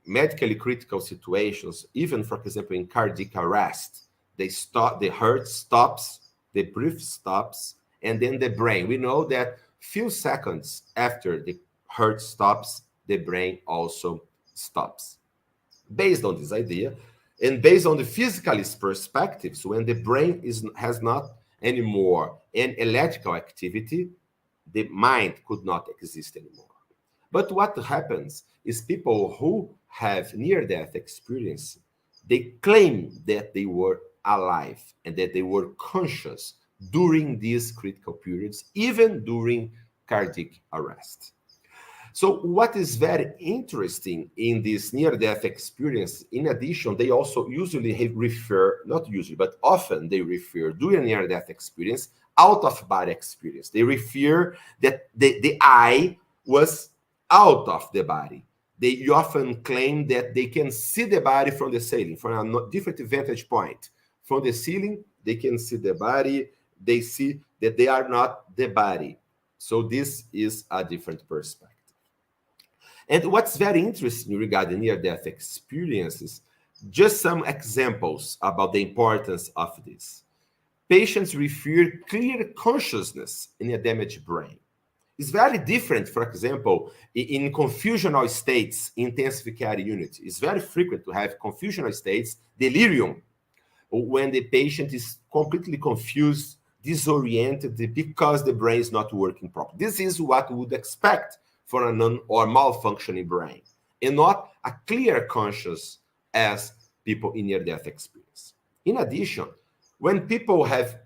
medically critical situations, even for example in cardiac arrest, the heart stops, the breath stops, and then the brain. We know that few seconds after the heart stops, the brain also stops. Based on this idea, and based on the physicalist perspectives, when the brain has not anymore an electrical activity, the mind could not exist anymore. But what happens is people who have near-death experience, they claim that they were alive and that they were conscious during these critical periods, even during cardiac arrest. So what is very interesting in this near-death experience, in addition, they also usually refer, not usually, but often they refer during near-death experience, out-of-body experience. They refer that the I was out of the body. They often claim that they can see the body from the ceiling, from a different vantage point. From the ceiling, they can see the body. They see that they are not the body. So this is a different perspective. And what's very interesting regarding near-death experiences, just some examples about the importance of this. Patients refer clear consciousness in a damaged brain. It's very different, for example, in confusional states, intensive care unit. It's very frequent to have confusional states, delirium, when the patient is completely confused, disoriented because the brain is not working properly. This is what we would expect for a non or malfunctioning brain, and not a clear conscious as people in near-death experience. In addition, when people have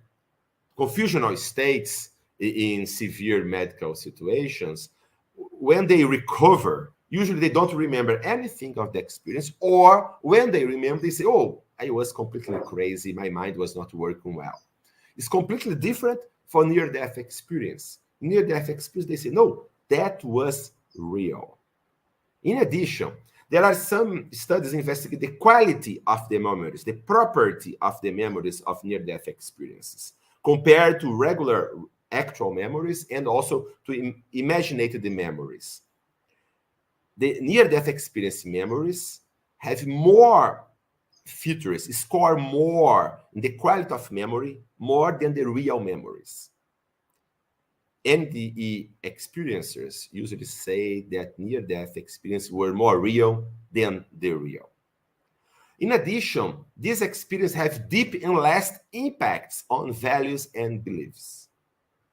confusional states in severe medical situations, when they recover, usually they don't remember anything of the experience, or when they remember, they say, oh, I was completely crazy, my mind was not working well. It's completely different for near-death experience. Near-death experience, they say, no, that was real. In addition, there are some studies investigating the quality of the memories, the property of the memories of near-death experiences, compared to regular actual memories and also to imaginated memories. The near-death experience memories have more features, score more in the quality of memory, more than the real memories. NDE experiencers usually say that near-death experiences were more real than the real. In addition, these experiences have deep and lasting impacts on values and beliefs.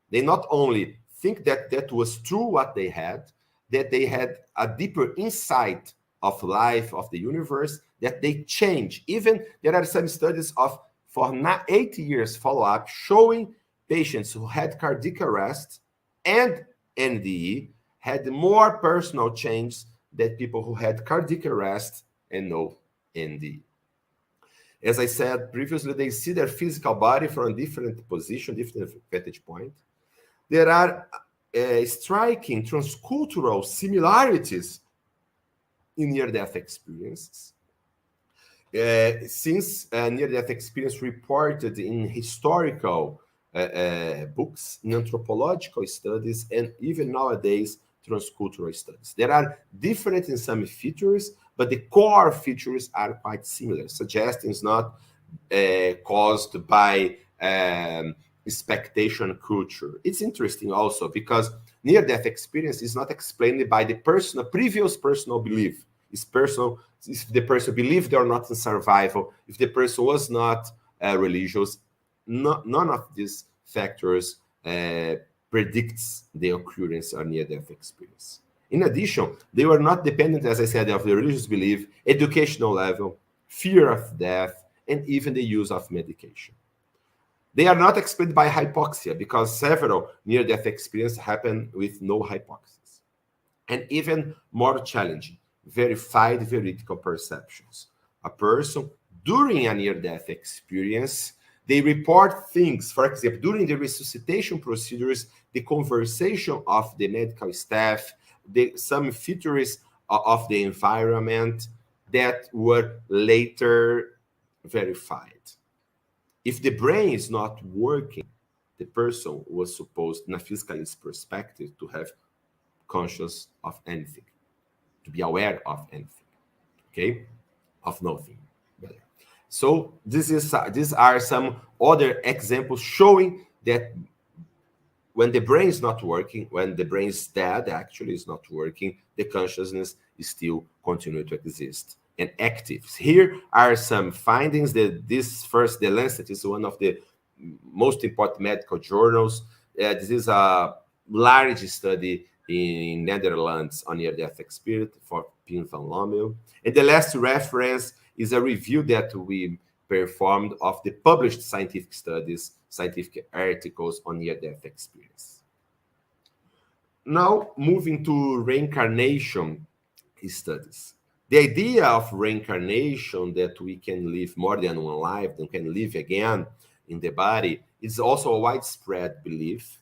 They not only think that that was true what they had, that they had a deeper insight of life, of the universe, that they change. Even there are some studies of for 8 years follow-up showing patients who had cardiac arrest and NDE had more personal change than people who had cardiac arrest and no NDE. As I said previously, they see their physical body from a different position, different vantage point. There are striking transcultural similarities in near-death experiences. Since near-death experience reported in historical books, in anthropological studies, and even nowadays, transcultural studies. There are different in some features, but the core features are quite similar, suggesting it's not caused by expectation culture. It's interesting also because near-death experience is not explained by the previous personal belief. It's personal, if the person believed or not in survival, if the person was not religious, none of these factors predicts the occurrence of near-death experience. In addition, they were not dependent, as I said, of the religious belief, educational level, fear of death, and even the use of medication. They are not explained by hypoxia because several near-death experiences happen with no hypoxia. And even more challenging, verified veridical perceptions. A person, during a near-death experience, they report things. For example, during the resuscitation procedures, the conversation of the medical staff, some features of the environment that were later verified. If the brain is not working, the person was supposed, in a physicalist perspective, to have conscious of anything, to be aware of anything, okay? Of nothing. Better. So these are some other examples showing that when the brain is not working, when the brain is dead, actually is not working, the consciousness is still continuing to exist and active. Here are some findings that the Lancet is one of the most important medical journals. This is a large study in Netherlands on near-death experience for Pim van Lommel. And the last reference is a review that we performed of the published scientific studies, scientific articles on near-death experience. Now, moving to reincarnation studies. The idea of reincarnation, that we can live more than one life, and can live again in the body, is also a widespread belief,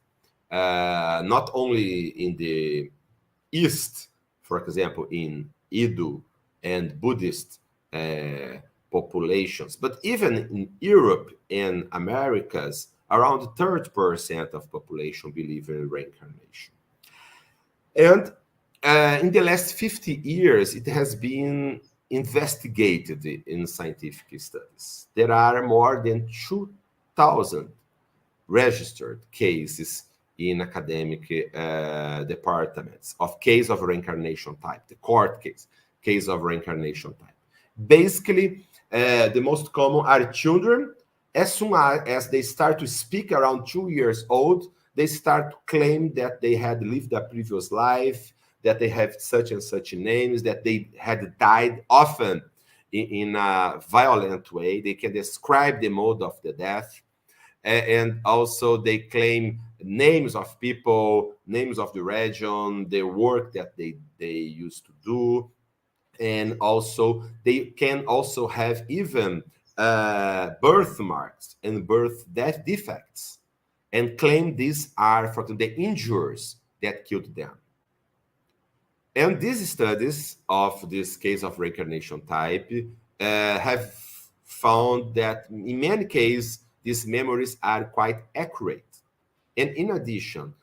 not only in the East, for example, in Hindu and Buddhist populations, but even in Europe and Americas, around 30% of population believe in reincarnation. And in the last 50 years, it has been investigated in scientific studies. There are more than 2,000 registered cases in academic departments of case of reincarnation type, the court case of reincarnation type. Basically, the most common are children. As soon as they start to speak around 2 years old, they start to claim that they had lived a previous life, that they have such and such names, that they had died often in a violent way. They can describe the mode of the death. And also they claim names of people, names of the region, the work that they used to do. And also they can also have even birthmarks and birth death defects, and claim these are, for example, the injuries that killed them. And these studies of this case of reincarnation type have found that in many cases, these memories are quite accurate. And in addition,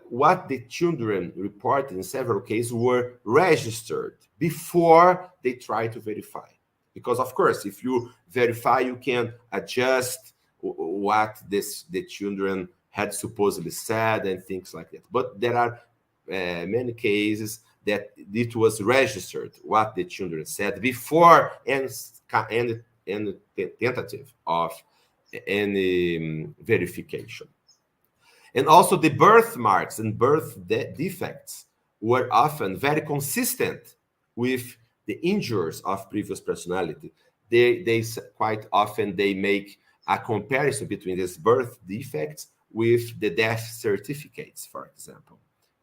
what the children reported in several cases were registered before they try to verify. Because, of course, if you verify, you can adjust what the children had supposedly said and things like that. But there are many cases that it was registered what the children said before any tentative of any verification. And also the birthmarks and birth defects were often very consistent with the injuries of previous personality. They quite often they make a comparison between these birth defects with the death certificates, for example,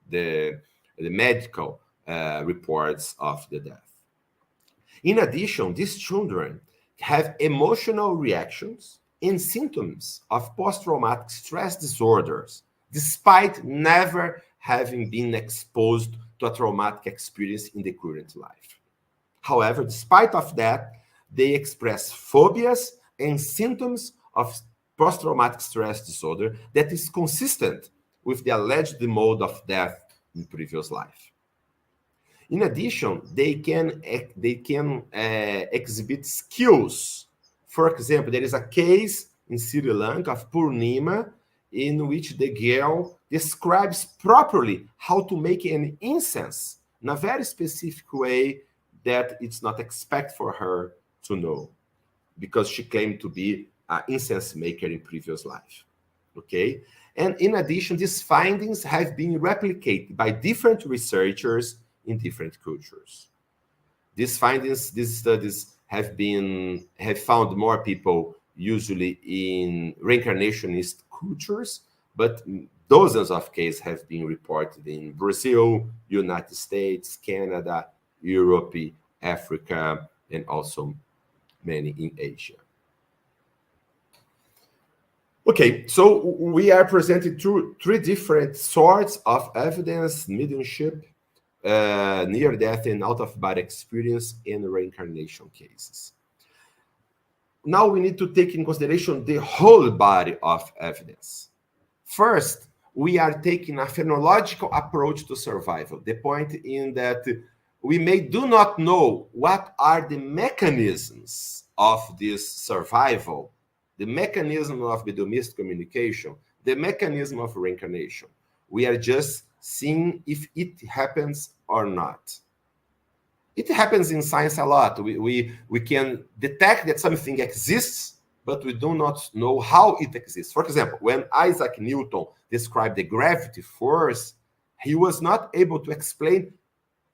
the medical reports of the death. In addition, these children have emotional reactions and symptoms of post-traumatic stress disorders, despite never having been exposed to a traumatic experience in the current life. However, despite of that, they express phobias and symptoms of post-traumatic stress disorder that is consistent with the alleged mode of death in previous life. In addition, they can exhibit skills. For example, there is a case in Sri Lanka of Purnima in which the girl describes properly how to make an incense in a very specific way that it's not expected for her to know, because she claimed to be an incense maker in previous life. Okay? And in addition, these findings have been replicated by different researchers in different cultures. These findings, these studies have found more people usually in reincarnationist cultures, but dozens of cases have been reported in Brazil, United States, Canada, Europe, Africa, and also many in Asia. Okay, so we are presenting three different sorts of evidence: mediumship, near-death and out-of-body experience, and reincarnation cases. Now we need to take in consideration the whole body of evidence. First, we are taking a phenomenological approach to survival. The point in that we do not know what are the mechanisms of this survival, the mechanism of the domestic communication, the mechanism of reincarnation. We are just seeing if it happens or not. It happens in science a lot. We can detect that something exists, but we do not know how it exists. For example, when Isaac Newton described the gravity force, he was not able to explain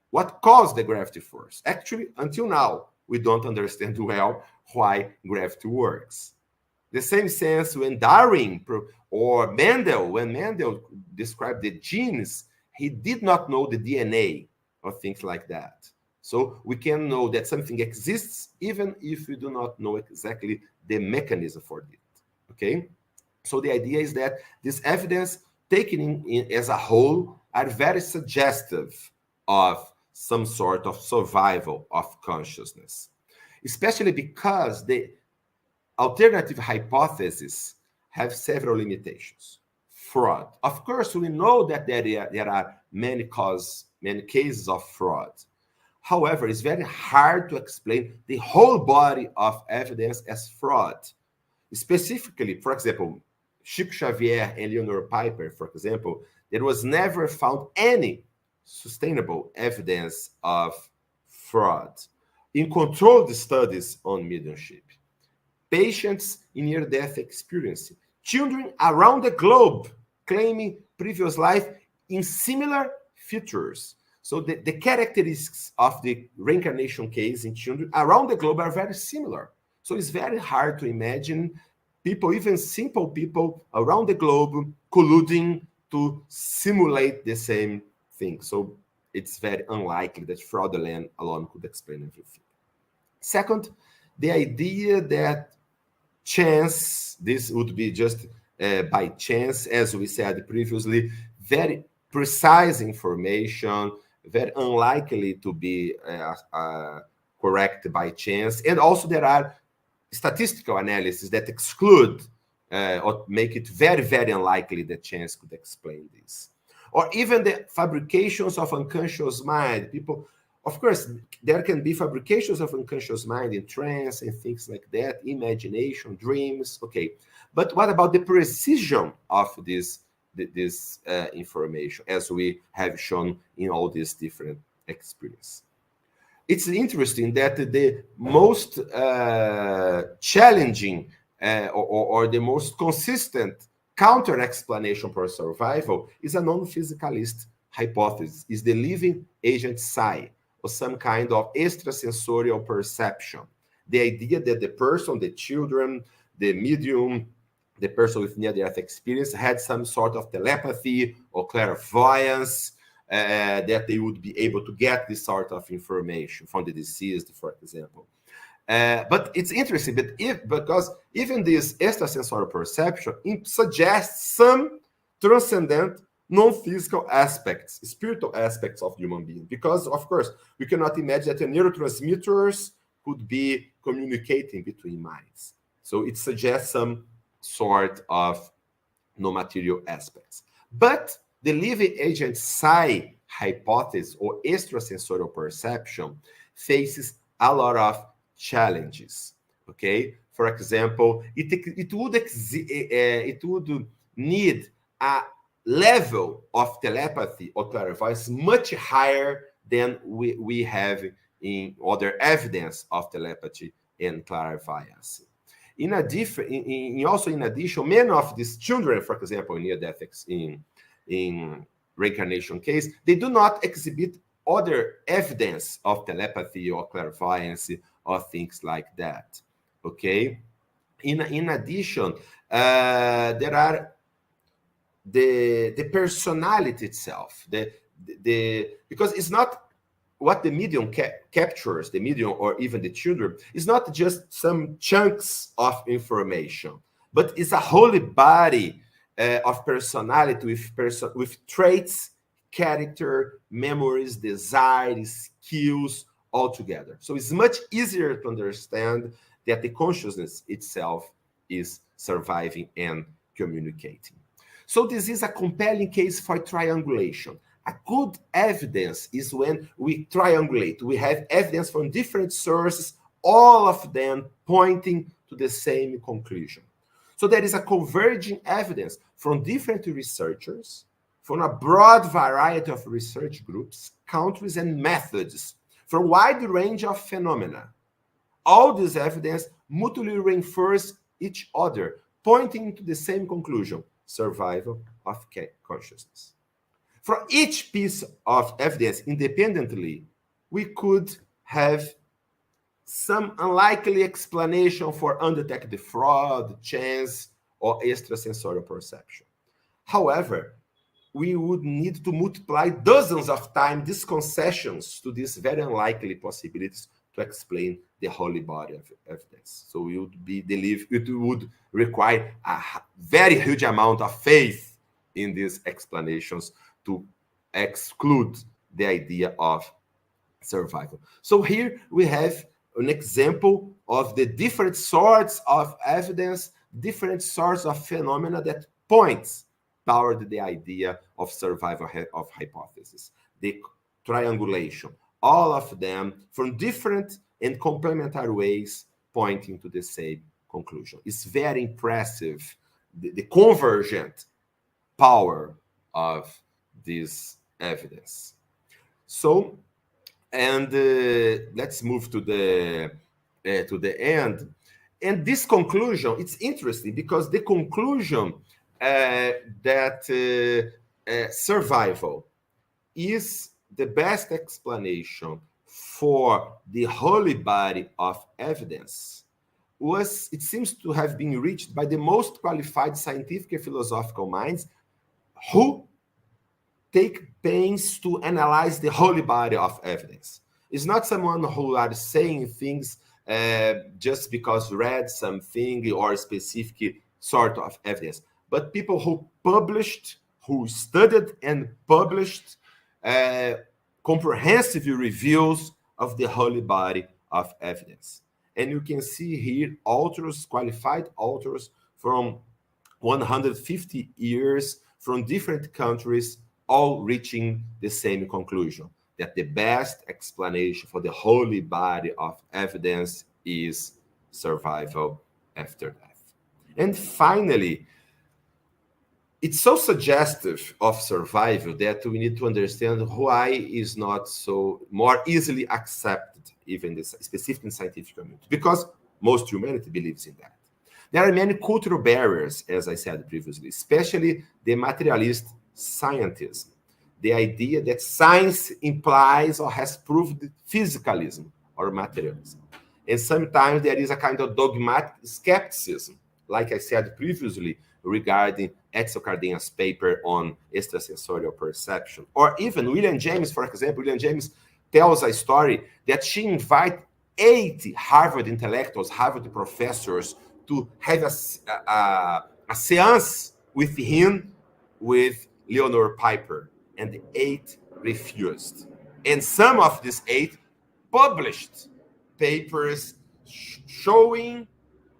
what caused the gravity force. Actually, until now, we don't understand well why gravity works. The same sense when Darwin or Mendel, when Mendel described the genes, he did not know the DNA or things like that. So we can know that something exists even if we do not know exactly the mechanism for it, okay? So the idea is that this evidence taken in as a whole are very suggestive of some sort of survival of consciousness, especially because the alternative hypotheses have several limitations. Fraud. Of course, we know that there are many cases of fraud. However, it's very hard to explain the whole body of evidence as fraud. Specifically, for example, Chico Xavier and Leonor Piper, for example, there was never found any sustainable evidence of fraud. In controlled studies on mediumship, patients in near-death experience, children around the globe claiming previous life in similar features. So the characteristics of the reincarnation case in children around the globe are very similar. So it's very hard to imagine people, even simple people around the globe, colluding to simulate the same thing. So it's very unlikely that fraudulent alone could explain everything. Second, the idea that chance, this would be just by chance, as we said previously, very precise information, very unlikely to be correct by chance. And also there are statistical analysis that exclude or make it very, very unlikely that chance could explain this. Or even the fabrications of unconscious mind. People, of course, there can be fabrications of unconscious mind in trance and things like that, imagination, dreams, okay. But what about the precision of this information, as we have shown in all these different experiences? It's interesting that the most challenging or the most consistent counter-explanation for survival is a non-physicalist hypothesis, is the living agent psi, or some kind of extrasensorial perception. The idea that the person, the children, the medium, the person with near-death experience had some sort of telepathy or clairvoyance, that they would be able to get this sort of information from the deceased, for example. But it's interesting, because even this extrasensorial perception suggests some transcendent non-physical aspects, spiritual aspects of human being. Because, of course, we cannot imagine that the neurotransmitters could be communicating between minds. So it suggests some sort of non-material aspects. But the living agent psi hypothesis or extrasensorial perception faces a lot of challenges, okay? For example, it would need a level of telepathy or clairvoyance much higher than we have in other evidence of telepathy and clairvoyance. In addition, many of these children, for example, in near-death in reincarnation case, they do not exhibit other evidence of telepathy or clairvoyance or things like that, okay? In addition, there are the personality itself, because it's not what the medium captures, the medium or even the children, is not just some chunks of information, but it's a whole body of personality with traits, character, memories, desires, skills all together. So it's much easier to understand that the consciousness itself is surviving and communicating. So this is a compelling case for triangulation. A good evidence is when we triangulate. We have evidence from different sources, all of them pointing to the same conclusion. So there is a converging evidence from different researchers, from a broad variety of research groups, countries, and methods, from a wide range of phenomena. All this evidence mutually reinforce each other, pointing to the same conclusion: survival of consciousness. From each piece of evidence independently, we could have some unlikely explanation for undetected fraud, chance, or extrasensorial perception. However, we would need to multiply dozens of times these concessions to these very unlikely possibilities to explain the whole body of evidence. So it would require a very huge amount of faith in these explanations to exclude the idea of survival. So here we have an example of the different sorts of evidence, different sorts of phenomena that points toward the idea of survival of hypothesis. The triangulation, all of them from different and complementary ways pointing to the same conclusion. It's very impressive, the convergent power of this evidence. So, and let's move to the end. And this conclusion, it's interesting because the conclusion that survival is the best explanation for the whole body of evidence it seems to have been reached by the most qualified scientific and philosophical minds who take pains to analyze the whole body of evidence. It's not someone who are saying things just because read something or specific sort of evidence, but people who published, who studied and published comprehensive reviews of the whole body of evidence. And you can see here authors, qualified authors from 150 years from different countries, all reaching the same conclusion, that the best explanation for the whole body of evidence is survival after death. And finally, it's so suggestive of survival that we need to understand why is not so more easily accepted, even this specific in scientific community, because most humanity believes in that. There are many cultural barriers, as I said previously, especially the materialist scientism, the idea that science implies or has proved physicalism or materialism. And sometimes there is a kind of dogmatic skepticism, like I said previously, regarding Edsel Cardenha's paper on extrasensorial perception. Or even William James, for example, William James tells a story that she invited 80 Harvard intellectuals, Harvard professors, to have a seance with him, with Leonore Piper, and the 8 refused. And some of these 8 published papers showing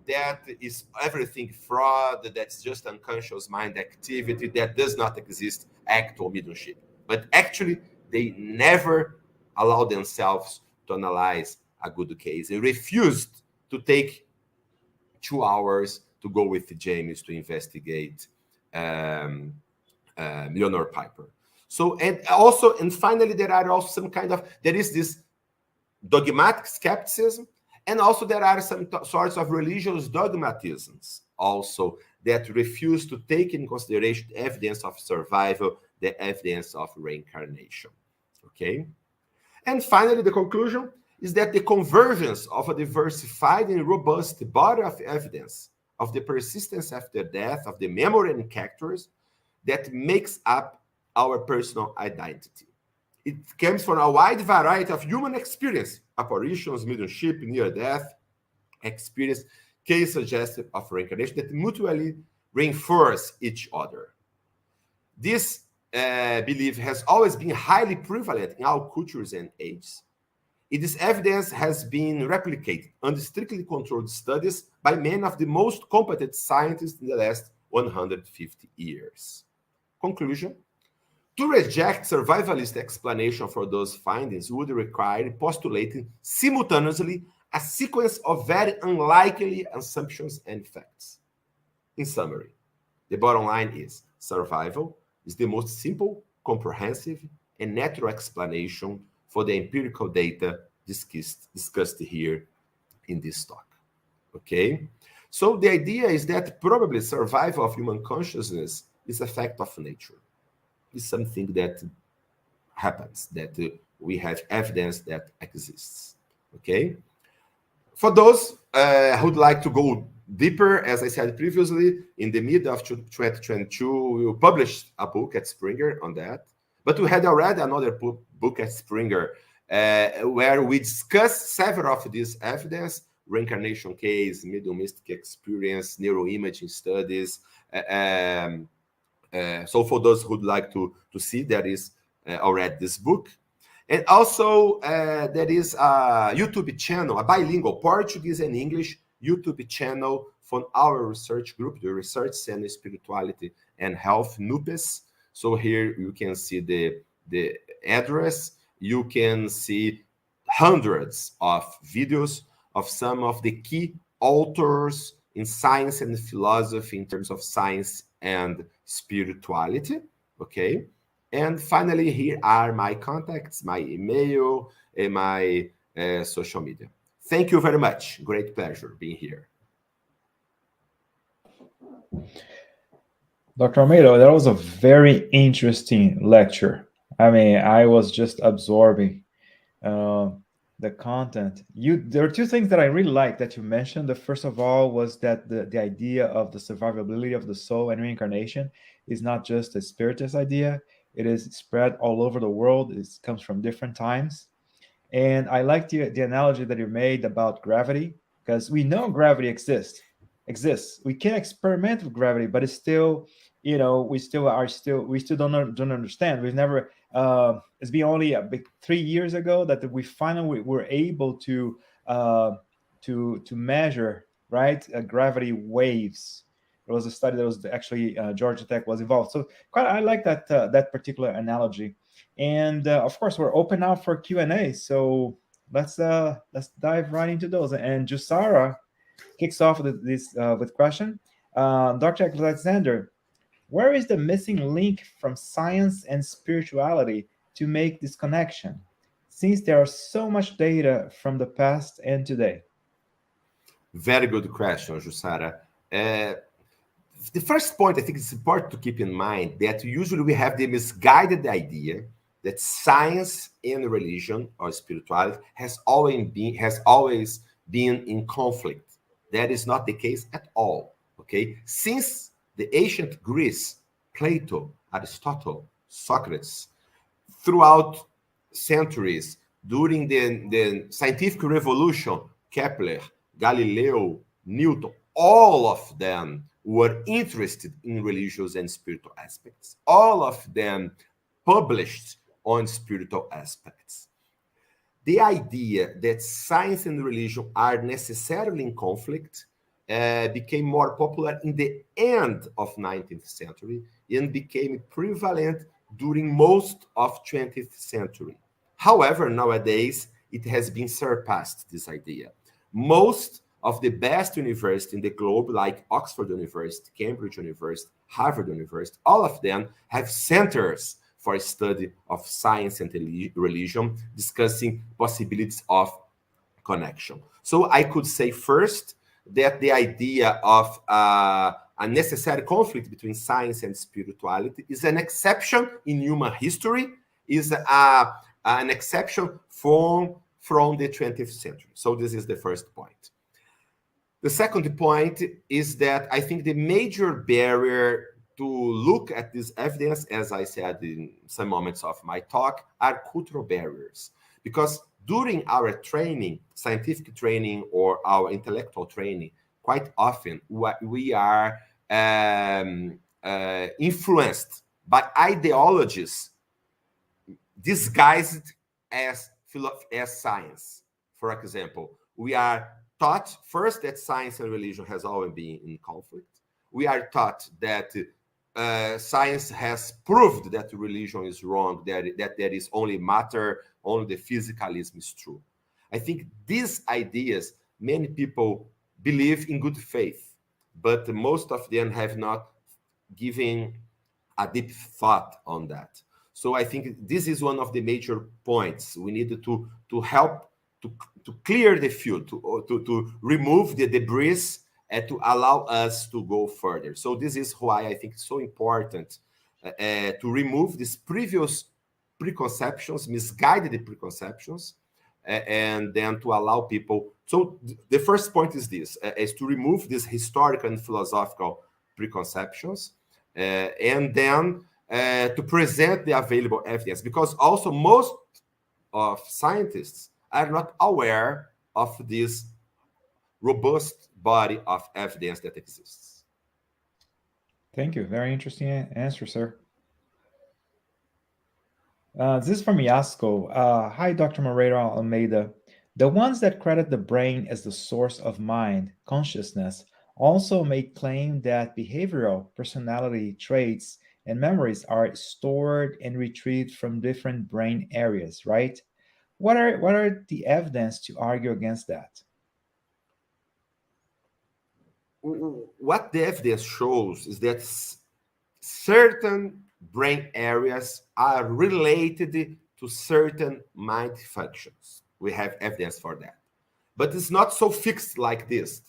that is everything fraud, that's just unconscious mind activity, that does not exist actual mediumship. But actually, they never allowed themselves to analyze a good case. They refused to take 2 hours to go with James to investigate Leonore Piper. So, and finally, there is this dogmatic skepticism, and also there are some sorts of religious dogmatisms also that refuse to take in consideration the evidence of survival, the evidence of reincarnation. Okay? And finally, the conclusion is that the convergence of a diversified and robust body of evidence of the persistence after death, of the memory and characters that makes up our personal identity. It comes from a wide variety of human experience, apparitions, mediumship, near-death experience, case suggestive of reincarnation that mutually reinforce each other. This belief has always been highly prevalent in all cultures and ages. Its evidence has been replicated under strictly controlled studies by many of the most competent scientists in the last 150 years. Conclusion: to reject survivalist explanation for those findings would require postulating simultaneously a sequence of very unlikely assumptions and facts. In summary, the bottom line is survival is the most simple, comprehensive, and natural explanation for the empirical data discussed here in this talk. Okay? So the idea is that probably survival of human consciousness is a fact of nature. It's something that happens, that we have evidence that exists. Okay? For those who would like to go deeper, as I said previously, in the mid of 2022, we published a book at Springer on that. But we had already another book at Springer where we discussed several of these evidence, reincarnation case, mediumistic experience, neuroimaging studies. So for those who would like to see, there is already this book. And also there is a YouTube channel, a bilingual Portuguese and English YouTube channel from our research group, the Research Center Spirituality and Health, NUPES. So here you can see the address. You can see hundreds of videos of some of the key authors in science and philosophy in terms of science and spirituality. Okay. And finally, here are my contacts, my email, and my social media. Thank you very much. Great pleasure being here. Dr. Almeida, that was a very interesting lecture. I mean, I was just absorbing the content. There are two things that I really like that you mentioned. The first of all was that the idea of the survivability of the soul and reincarnation is not just a spiritist idea. It is spread all over the world. It comes from different times. And I like the analogy that you made about gravity, because we know gravity exists. We can experiment with gravity, but it's still, we still don't understand. We've never. It's been only 3 years ago that we finally were able to measure, right, gravity waves. There was a study that was actually Georgia Tech was involved. So I like that particular analogy. And of course, we're open now for Q&A. So let's dive right into those. And Jusara kicks off with question. Dr. Alexander, where is the missing link from science and spirituality to make this connection, since there are so much data from the past and today? Very good question, Jusara. The first point, I think it's important to keep in mind that usually we have the misguided idea that science and religion or spirituality has always been in conflict. That is not the case at all. Okay, since the ancient Greece, Plato, Aristotle, Socrates, throughout centuries, during the scientific revolution, Kepler, Galileo, Newton, all of them were interested in religious and spiritual aspects. All of them published on spiritual aspects. The idea that science and religion are necessarily in conflict became more popular in the end of 19th century and became prevalent during most of 20th century. However, nowadays, it has been surpassed, this idea. Most of the best universities in the globe, like Oxford University, Cambridge University, Harvard University, all of them have centers for study of science and religion, discussing possibilities of connection. So I could say first that the idea of a necessary conflict between science and spirituality is an exception in human history, is an exception from the 20th century. So this is the first point. The second point is that I think the major barrier look at this evidence, as I said in some moments of my talk, are cultural barriers. Because during our training, scientific training or our intellectual training, quite often we are influenced by ideologies disguised as science. For example, we are taught first that science and religion has always been in conflict. We are taught that science has proved that religion is wrong, that there is only matter, only the physicalism is true. I think these ideas, many people believe in good faith, but most of them have not given a deep thought on that. So I think this is one of the major points. We need to help to clear the field, to remove the debris and to allow us to go further. So this is why I think it's so important to remove these previous preconceptions, misguided preconceptions, and then to allow people. So the first point is this, is to remove these historical and philosophical preconceptions, and then to present the available evidence, because also most of scientists are not aware of this robust body of evidence that exists. Thank you. Very interesting answer, sir. This is from Yasco. Hi, Dr. Moreira-Almeida. The ones that credit the brain as the source of mind, consciousness, also make claim that behavioral personality traits and memories are stored and retrieved from different brain areas, right? What are the evidence to argue against that? What the evidence shows is that certain brain areas are related to certain mind functions. We have evidence for that. But it's not so fixed like this.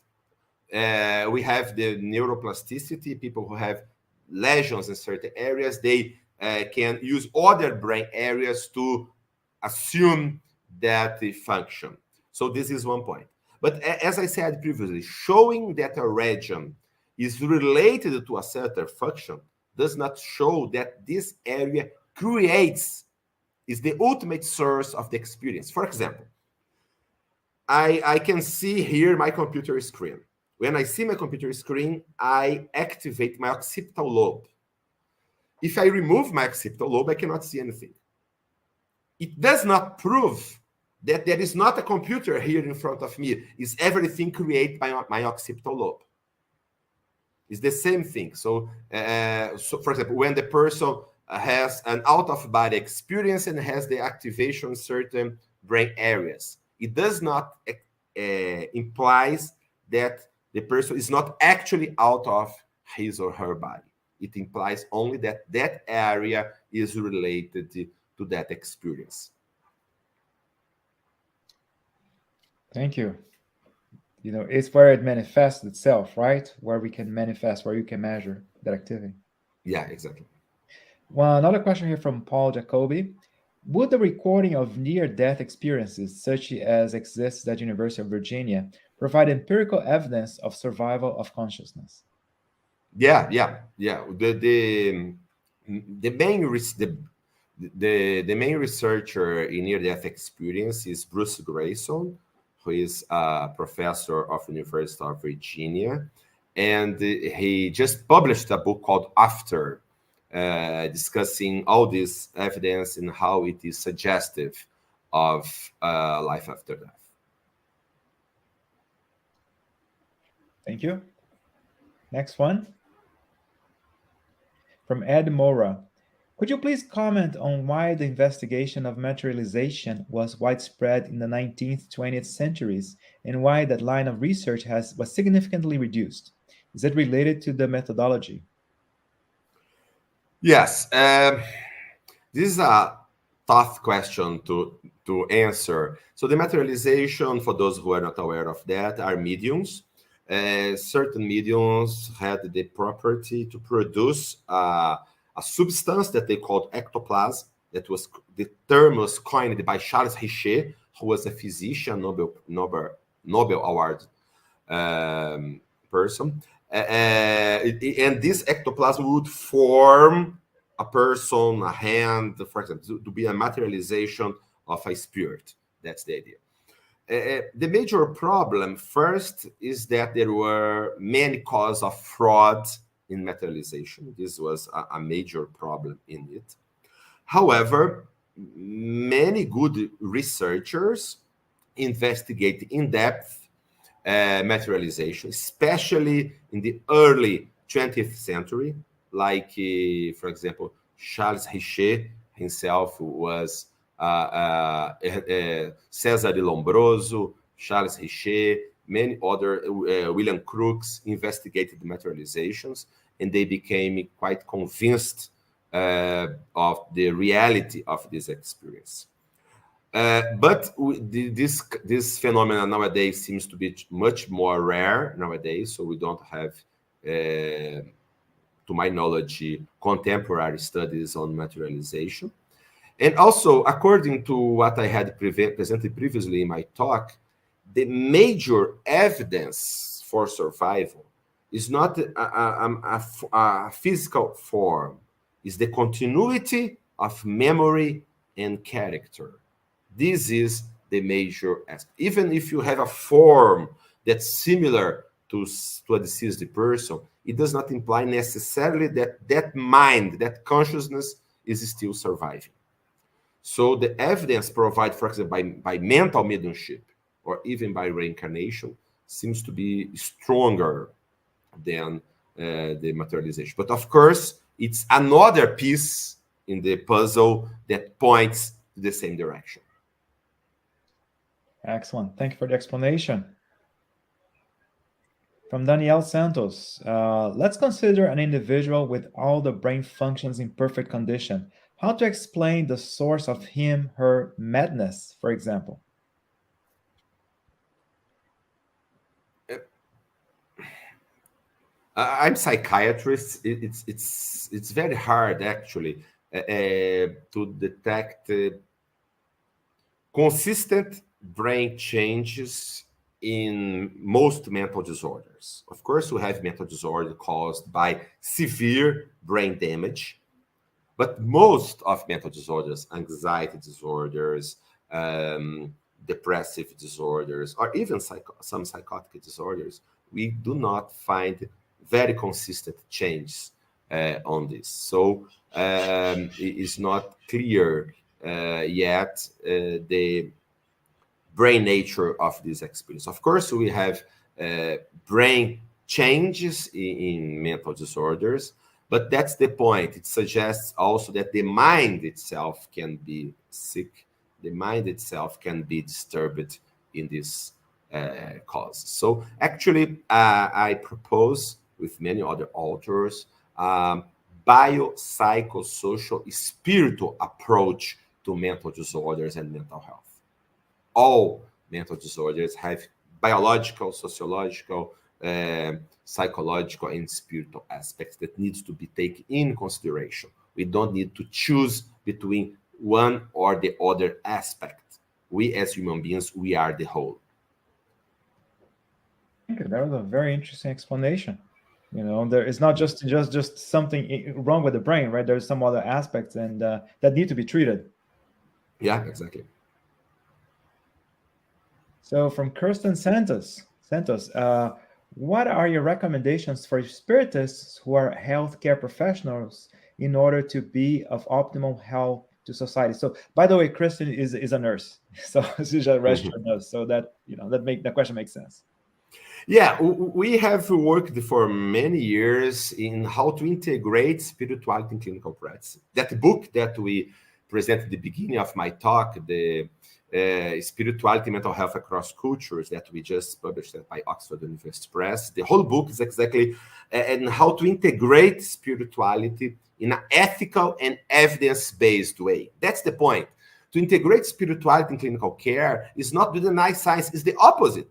We have the neuroplasticity, people who have lesions in certain areas, they can use other brain areas to assume that the function. So this is one point. But as I said previously, showing that a region is related to a certain function does not show that this area is the ultimate source of the experience. For example, I can see here my computer screen. When I see my computer screen, I activate my occipital lobe. If I remove my occipital lobe, I cannot see anything. It does not prove that there is not a computer here in front of me. Is everything created by my occipital lobe? It's the same thing. So, for example, when the person has an out-of-body experience and has the activation in certain brain areas, it does not implies that the person is not actually out of his or her body. It implies only that that area is related to that experience. Thank you. You know, it's where it manifests itself, right? Where we can manifest, where you can measure that activity. Yeah, exactly. Well, another question here from Paul Jacoby. Would the recording of near-death experiences, such as exists at University of Virginia, provide empirical evidence of survival of consciousness? Yeah. The main researcher in near-death experience is Bruce Grayson, who is a professor of University of Virginia, and he just published a book called After, discussing all this evidence and how it is suggestive of life after death. Thank you. Next one. From Ed Mora. Could you please comment on why the investigation of materialization was widespread in the 19th, 20th centuries, and why that line of research was significantly reduced? Is it related to the methodology? Yes. This is a tough question to answer. So the materialization, for those who are not aware of that, are mediums. Certain mediums had the property to produce a substance that they called ectoplasm. The term was coined by Charles Richer, who was a physician, Nobel Award person. And this ectoplasm would form a person, a hand, for example, to be a materialization of a spirit. That's the idea. The major problem first is that there were many causes of fraud in materialization. This was a major problem in it. However, many good researchers investigate in depth materialization, especially in the early 20th century, like, for example, Charles Richer himself was César de Lombroso, Charles Richer, many other, William Crookes investigated materializations, and they became quite convinced of the reality of this experience. But this phenomenon nowadays seems to be much more rare nowadays, so we don't have, to my knowledge, contemporary studies on materialization. And also, according to what I had presented previously in my talk, the major evidence for survival is not a physical form, it's the continuity of memory and character. This is the major aspect. Even if you have a form that's similar to a deceased person, it does not imply necessarily that that mind, that consciousness is still surviving. So the evidence provided, for example, by mental mediumship or even by reincarnation seems to be stronger than the materialization. But of course, it's another piece in the puzzle that points to the same direction. Excellent. Thank you for the explanation. From Danielle Santos, let's consider an individual with all the brain functions in perfect condition. How to explain the source of him, her madness, for example? I'm a psychiatrist. It's very hard actually to detect consistent brain changes in most mental disorders. Of course, we have mental disorder caused by severe brain damage, but most of mental disorders, anxiety disorders, depressive disorders, or even some psychotic disorders, we do not find very consistent changes on this. So it is not clear yet the brain nature of this experience. Of course, we have brain changes in mental disorders, but that's the point. It suggests also that the mind itself can be sick. The mind itself can be disturbed in this cause. So actually, I propose with many other authors, biopsychosocial spiritual approach to mental disorders and mental health. All mental disorders have biological, sociological, psychological, and spiritual aspects that needs to be taken in consideration. We don't need to choose between one or the other aspect. We as human beings, we are the whole. Thank you. That was a very interesting explanation. You know, there is not just something wrong with the brain, right? There's some other aspects and that need to be treated. Yeah, exactly. So from Kirsten Santos, what are your recommendations for spiritists who are healthcare professionals in order to be of optimal help to society? So, by the way, Kirsten is a nurse, so she's a registered nurse. So that that question makes sense. Yeah, we have worked for many years in how to integrate spirituality in clinical practice. That book that we presented at the beginning of my talk, the Spirituality Mental Health Across Cultures, that we just published by Oxford University Press. The whole book is exactly and how to integrate spirituality in an ethical and evidence-based way. That's the point. To integrate spirituality in clinical care is not to deny science, it's the opposite.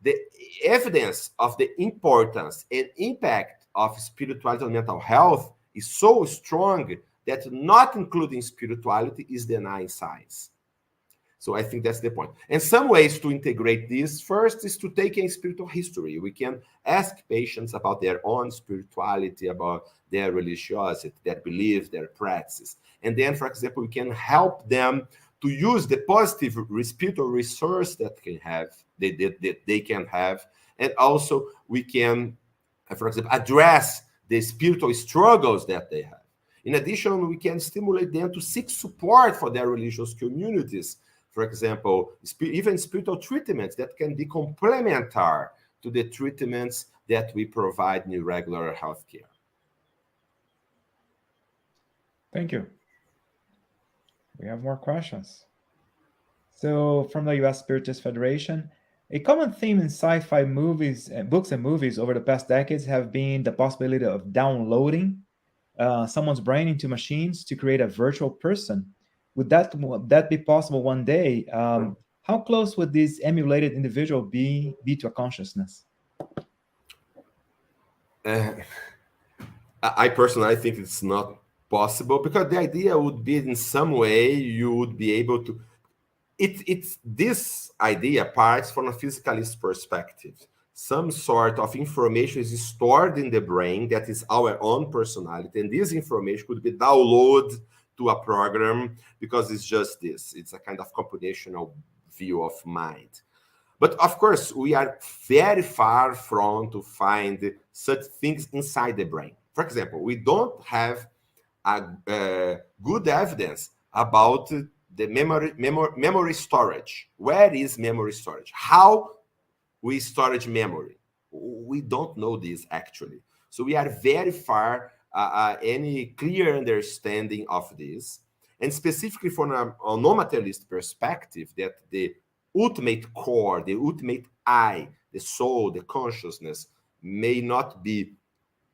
The evidence of the importance and impact of spirituality on mental health is so strong that not including spirituality is denying science. So I think that's the point. And some ways to integrate this, first is to take a spiritual history. We can ask patients about their own spirituality, about their religiosity, their beliefs, their practices. And then, for example, we can help them to use the positive spiritual resource that they can have. And also we can, for example, address the spiritual struggles that they have. In addition, we can stimulate them to seek support for their religious communities. For example, even spiritual treatments that can be complementary to the treatments that we provide in regular healthcare. Thank you. We have more questions. So, from the U.S. Spiritist Federation, a common theme in sci-fi movies, books and movies over the past decades have been the possibility of downloading someone's brain into machines to create a virtual person. Would that be possible one day? How close would this emulated individual be to a consciousness? I personally think it's not possible, because the idea would be in some way you would be able to. It's this idea parts from a physicalist perspective. Some sort of information is stored in the brain that is our own personality, and this information could be downloaded to a program, because it's just this. It's a kind of computational view of mind. But of course, we are very far from to find such things inside the brain. For example, we don't have good evidence about the memory storage. Where is memory storage? How we storage memory? We don't know this actually. So we are very far any clear understanding of this. And specifically from a non-materialist perspective, that the ultimate core, the ultimate I, the soul, the consciousness may not be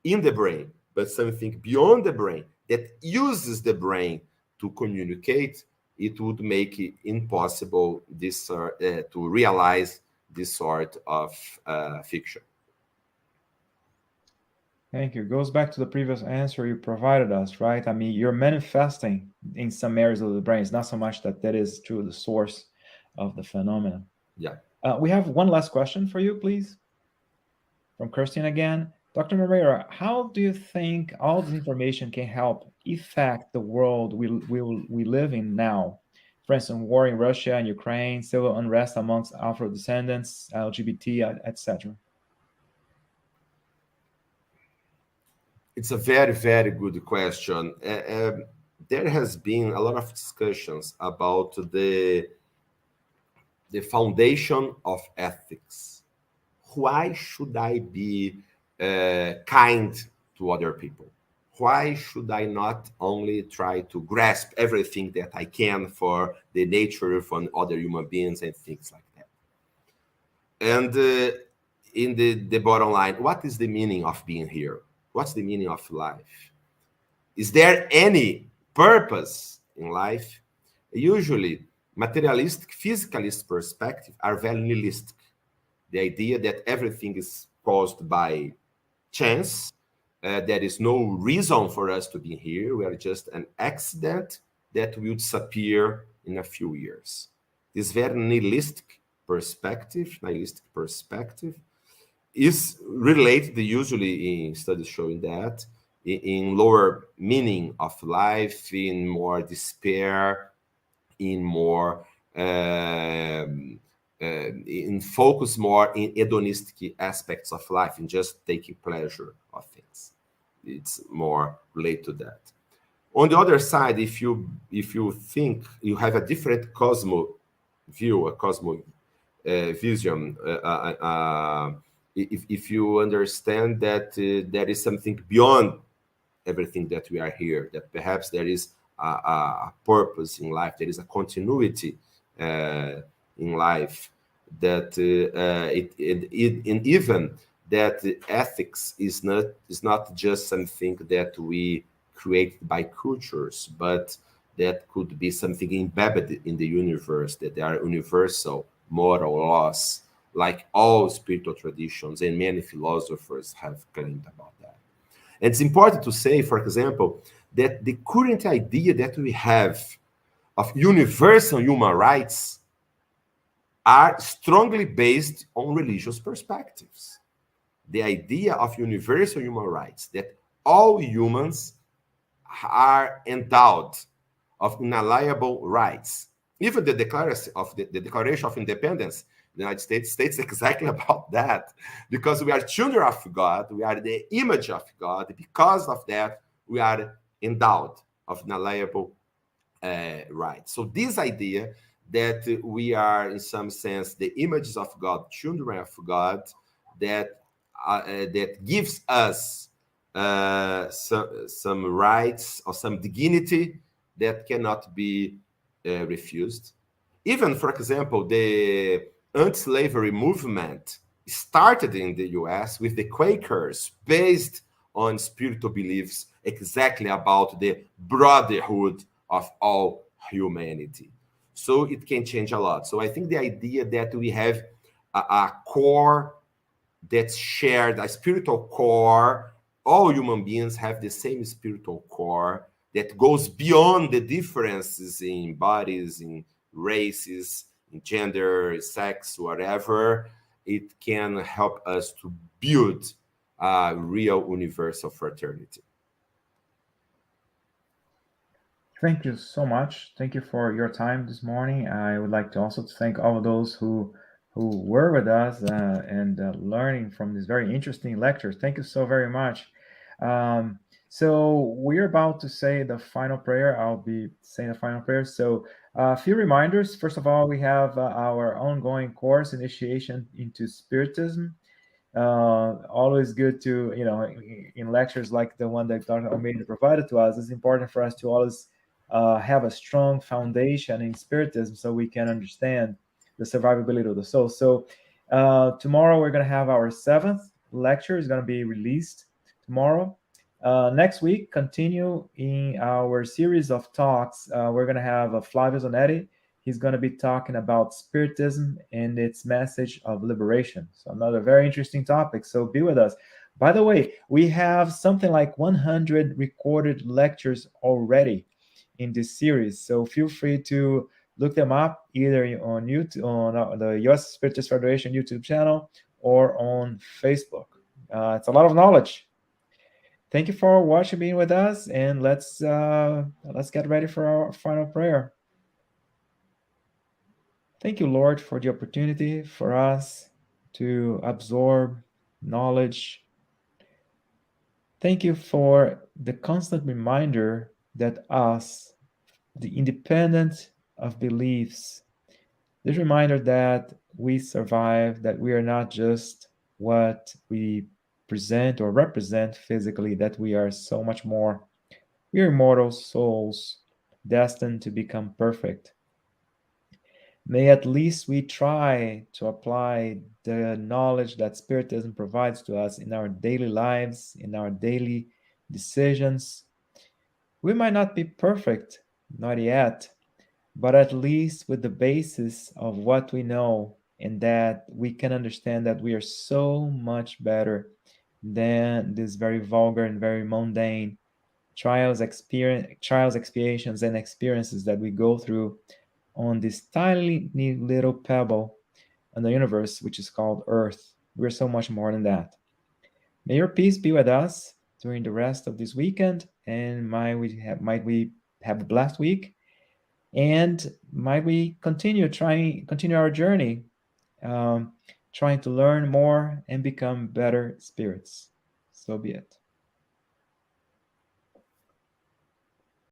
in the brain, but something beyond the brain that uses the brain to communicate. It would make it impossible to realize this sort of fiction. Thank you. It goes back to the previous answer you provided us, right? I mean, you're manifesting in some areas of the brain. It's not so much that is true the source of the phenomenon. Yeah. We have one last question for you, please. From Kirsten again. Dr. Moreira, how do you think all this information can help affect the world we live in now? For instance, war in Russia and Ukraine, civil unrest amongst Afro-descendants, LGBT, etc. It's a very, very good question. There has been a lot of discussions about the foundation of ethics. Why should I be kind to other people? Why should I not only try to grasp everything that I can for the nature from other human beings and things like that? And in the bottom line, what is the meaning of being here? What's the meaning of life? Is there any purpose in life? Usually, materialistic, physicalist perspective are very nihilistic. The idea that everything is caused by chance, there is no reason for us to be here. We are just an accident that will disappear in a few years. This very nihilistic perspective is related usually in studies showing that in lower meaning of life, in more despair, in more in focus more in hedonistic aspects of life, in just taking pleasure of things. It's more related to that. On the other side, if you think you have a different cosmo view, a cosmo vision, if you understand that there is something beyond everything that we are here, that perhaps there is a purpose in life, there is a continuity in life, that and even that ethics is not just something that we create by cultures, but that could be something embedded in the universe, that there are universal moral laws, like all spiritual traditions, and many philosophers have claimed about that. And it's important to say, for example, that the current idea that we have of universal human rights are strongly based on religious perspectives. The idea of universal human rights, that all humans are endowed of inalienable rights. Even the Declaration of Independence, the United States states exactly about that, because we are children of God, we are the image of God. Because of that, we are endowed of inalienable rights. So this idea that we are, in some sense, the images of God, children of God, that gives us some rights or some dignity that cannot be refused. Even, for example, the anti-slavery movement started in the US with the Quakers, based on spiritual beliefs exactly about the brotherhood of all humanity. So it can change a lot. So I think the idea that we have a core that's shared, a spiritual core, all human beings have the same spiritual core that goes beyond the differences in bodies, in races, in gender, sex, whatever. It can help us to build a real universal fraternity. Thank you so much. Thank you for your time this morning. I would like to also thank all of those who were with us and learning from this very interesting lecture. Thank you so very much. So we're about to say the final prayer. I'll be saying the final prayer. So a few reminders. First of all, we have our ongoing course, Initiation into Spiritism. Always good to, in lectures like the one that Dr. Almeida provided to us, it's important for us to always have a strong foundation in Spiritism so we can understand the survivability of the soul. So tomorrow we're going to have our 7th lecture. Is going to be released tomorrow. Next week, continue in our series of talks. We're going to have Flavio Zanetti. He's going to be talking about Spiritism and its message of liberation. So another very interesting topic. So be with us. By the way, we have something like 100 recorded lectures already in this series. So feel free to look them up either on YouTube, on the U.S. Spiritist Federation YouTube channel, or on Facebook. It's a lot of knowledge. Thank you for watching, being with us, and let's get ready for our final prayer. Thank you, Lord, for the opportunity for us to absorb knowledge. Thank you for the constant reminder that us, the independent of beliefs, this reminder that we survive, that we are not just what we present or represent physically, that we are so much more. We are immortal souls destined to become perfect. May at least we try to apply the knowledge that Spiritism provides to us in our daily lives, in our daily decisions. We might not be perfect, not yet, but at least with the basis of what we know, and that we can understand that we are so much better than this very vulgar and very mundane trials, expiations, and experiences that we go through on this tiny little pebble in the universe, which is called Earth. We're so much more than that. May your peace be with us during the rest of this weekend, and might we have a blessed week, and might we continue our journey, trying to learn more and become better spirits. So be it.